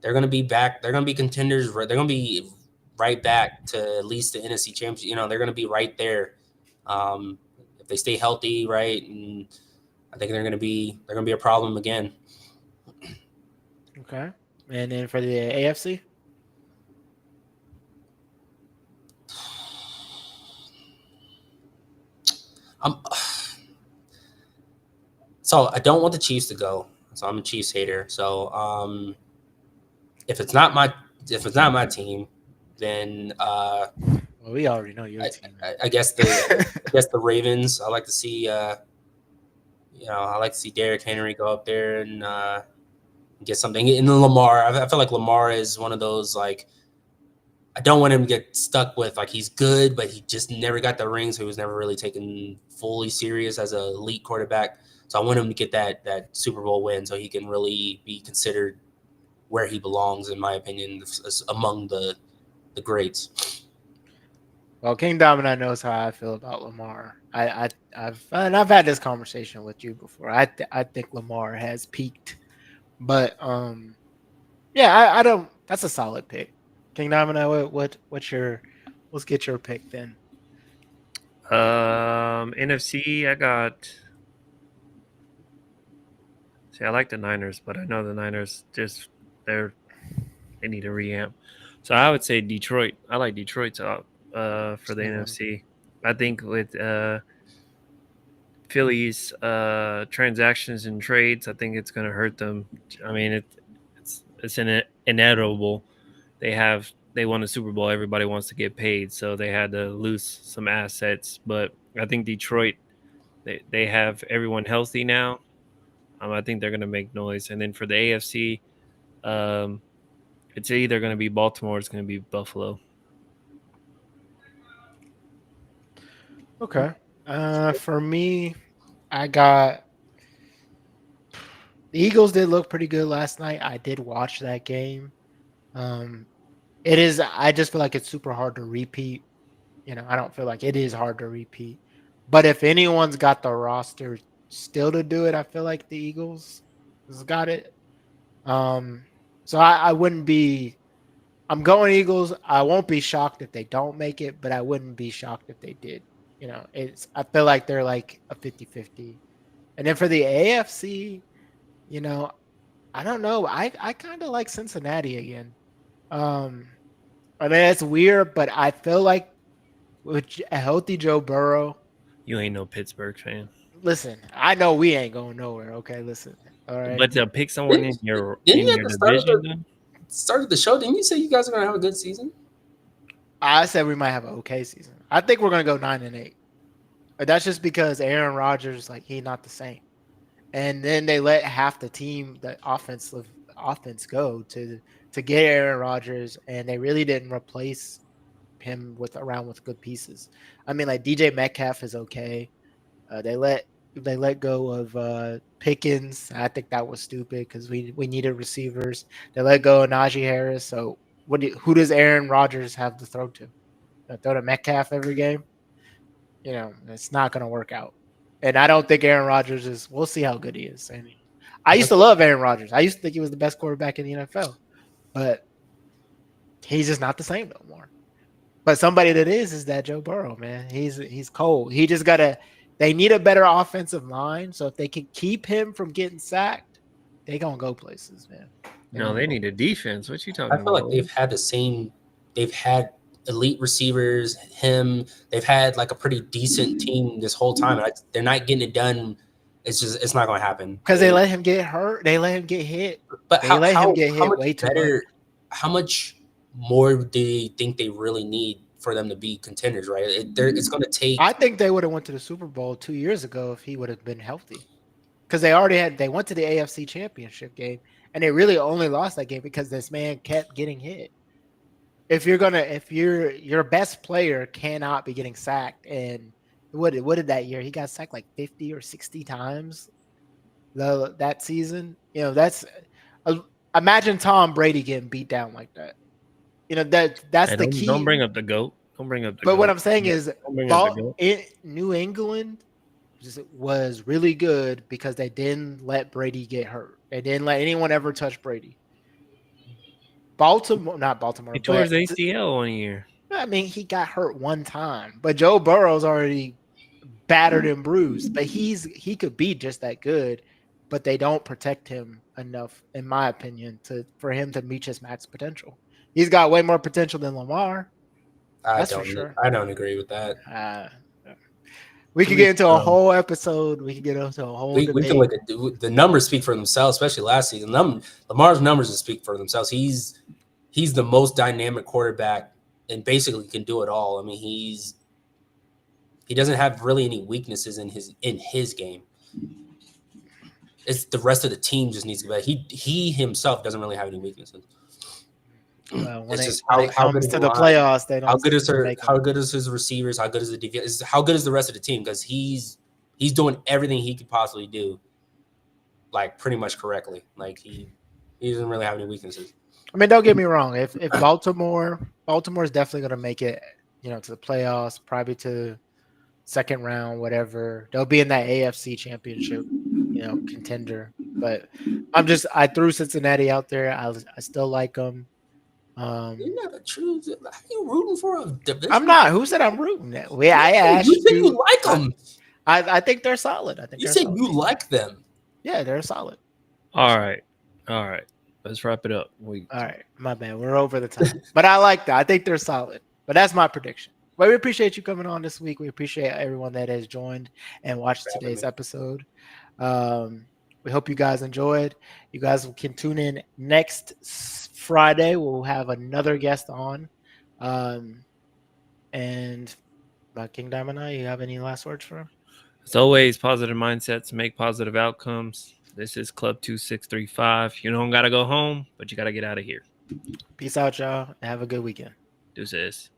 S3: they're gonna be back. They're gonna be contenders. They're gonna be right back to at least the NFC Championship. They're gonna be right there if they stay healthy, right? And I think they're gonna be a problem again.
S1: Okay, and then for the AFC.
S3: So I don't want the Chiefs to go. So I'm a Chiefs hater. So if it's not my team, then
S1: Well, we already know your team.
S3: I guess the Ravens. I like to see Derrick Henry go up there and get something. And then Lamar, I feel like Lamar is one of those, like, I don't want him to get stuck with, like, he's good, but he just never got the ring, so he was never really taken fully serious as an elite quarterback. So I want him to get that Super Bowl win so he can really be considered where he belongs, in my opinion, among the greats.
S1: Well, King Dominic knows how I feel about Lamar. I've had this conversation with you before. I think Lamar has peaked, but I don't. That's a solid pick. King Dominic, let's get your pick then.
S2: NFC, I got. See, I like the Niners, but I know the Niners they need a reamp. So I would say Detroit. I like Detroit for the NFC. I think with Philly's transactions and trades, I think it's going to hurt them. I mean, it's inevitable. They won the Super Bowl. Everybody wants to get paid, so they had to lose some assets. But I think Detroit, they have everyone healthy now. I think they're going to make noise. And then for the AFC, it's either going to be Baltimore or it's going to be Buffalo.
S1: Okay. For me, I got the Eagles did look pretty good last night. I did watch that game. I just feel like it's super hard to repeat. I don't feel like it is hard to repeat. But if anyone's got the roster still to do it, I feel like the Eagles has got it. So I wouldn't be. I'm going Eagles. I won't be shocked if they don't make it, but I wouldn't be shocked if they did. I feel like they're like a 50-50. And then for the AFC, I don't know. I kind of like Cincinnati again. I mean, it's weird, but I feel like with a healthy Joe Burrow.
S2: You ain't no Pittsburgh fan.
S1: Listen, I know we ain't going nowhere. Okay, listen. All right.
S2: But to pick someone in your division.
S3: Started the show, didn't you say you guys are going to have a good season?
S1: I said we might have an okay season. I think we're gonna go 9-8. But that's just because Aaron Rodgers, like, he's not the same. And then they let half the team, the offense, go to get Aaron Rodgers, and they really didn't replace him with good pieces. I mean, like DJ Metcalf is okay. They let go of Pickens. I think that was stupid because we needed receivers. They let go of Najee Harris. So who does Aaron Rodgers have to throw to? Throw to Metcalf every game? It's not going to work out. And I don't think Aaron Rodgers is. We'll see how good he is. And I used to love Aaron Rodgers. I used to think he was the best quarterback in the NFL, but he's just not the same no more. But somebody that is that Joe Burrow, man. He's cold. He just gotta. They need a better offensive line. So if they can keep him from getting sacked, they gonna go places, man.
S2: No, they need a defense. What you talking about?
S3: I feel like they've had the same. They've had elite receivers. They've had like a pretty decent team this whole time. They're not getting it done. It's not going to happen
S1: because they let him get hurt. They let him get hit.
S3: But
S1: they let him get hit way too much.
S3: How much more do you think they really need for them to be contenders? Right? It's going to take.
S1: I think they would have went to the Super Bowl 2 years ago if he would have been healthy. Because they went to the AFC Championship game, and they really only lost that game because this man kept getting hit. If your best player cannot be getting sacked, and what did that year? He got sacked like 50 or 60 times that season. Imagine Tom Brady getting beat down like that. That's the key.
S2: Don't bring up the GOAT. Don't bring up the GOAT.
S1: But what I'm saying is New England was really good because they didn't let Brady get hurt. They didn't let anyone ever touch Brady. Not Baltimore.
S2: He tore his ACL 1 year.
S1: I mean, he got hurt one time, but Joe Burrow's already battered and bruised. But he could be just that good, but they don't protect him enough, in my opinion, for him to reach his max potential. He's got way more potential than Lamar. That's for sure.
S3: I don't agree with that.
S1: We could get into a whole episode. We could get into a whole debate.
S3: We can look at the numbers speak for themselves, especially last season. Lamar's numbers speak for themselves. He's the most dynamic quarterback and basically can do it all. I mean, he doesn't have really any weaknesses in his game. It's the rest of the team just needs to be better. He himself doesn't really have any weaknesses.
S1: When it comes to the playoffs, they don't.
S3: How good is his receivers? How good is the defense? How good is the rest of the team? Because he's doing everything he could possibly do, like pretty much correctly. Like he doesn't really have any weaknesses.
S1: I mean, don't get me wrong. If Baltimore's definitely going to make it, to the playoffs, probably to second round, whatever. They'll be in that AFC Championship, contender. But I threw Cincinnati out there. I still like them.
S3: You're not a true. How are you rooting for a division?
S1: I'm not. Who said I'm rooting? I asked
S3: you. Said you like them.
S1: I think they're solid.
S3: You said you like them.
S1: Yeah, they're solid.
S2: All right. Let's wrap it up.
S1: All right, my bad. We're over the time, but I like that. I think they're solid. But that's my prediction. But we appreciate you coming on this week. We appreciate everyone that has joined and watched today's episode. We hope you guys enjoyed. You guys can tune in next Friday. We'll have another guest on. And King Diamond, you have any last words for him?
S2: As always, positive mindsets make positive outcomes. This is Club 2635. You don't got to go home, but you got to get out of here.
S1: Peace out, y'all. And have a good weekend.
S2: Deuces.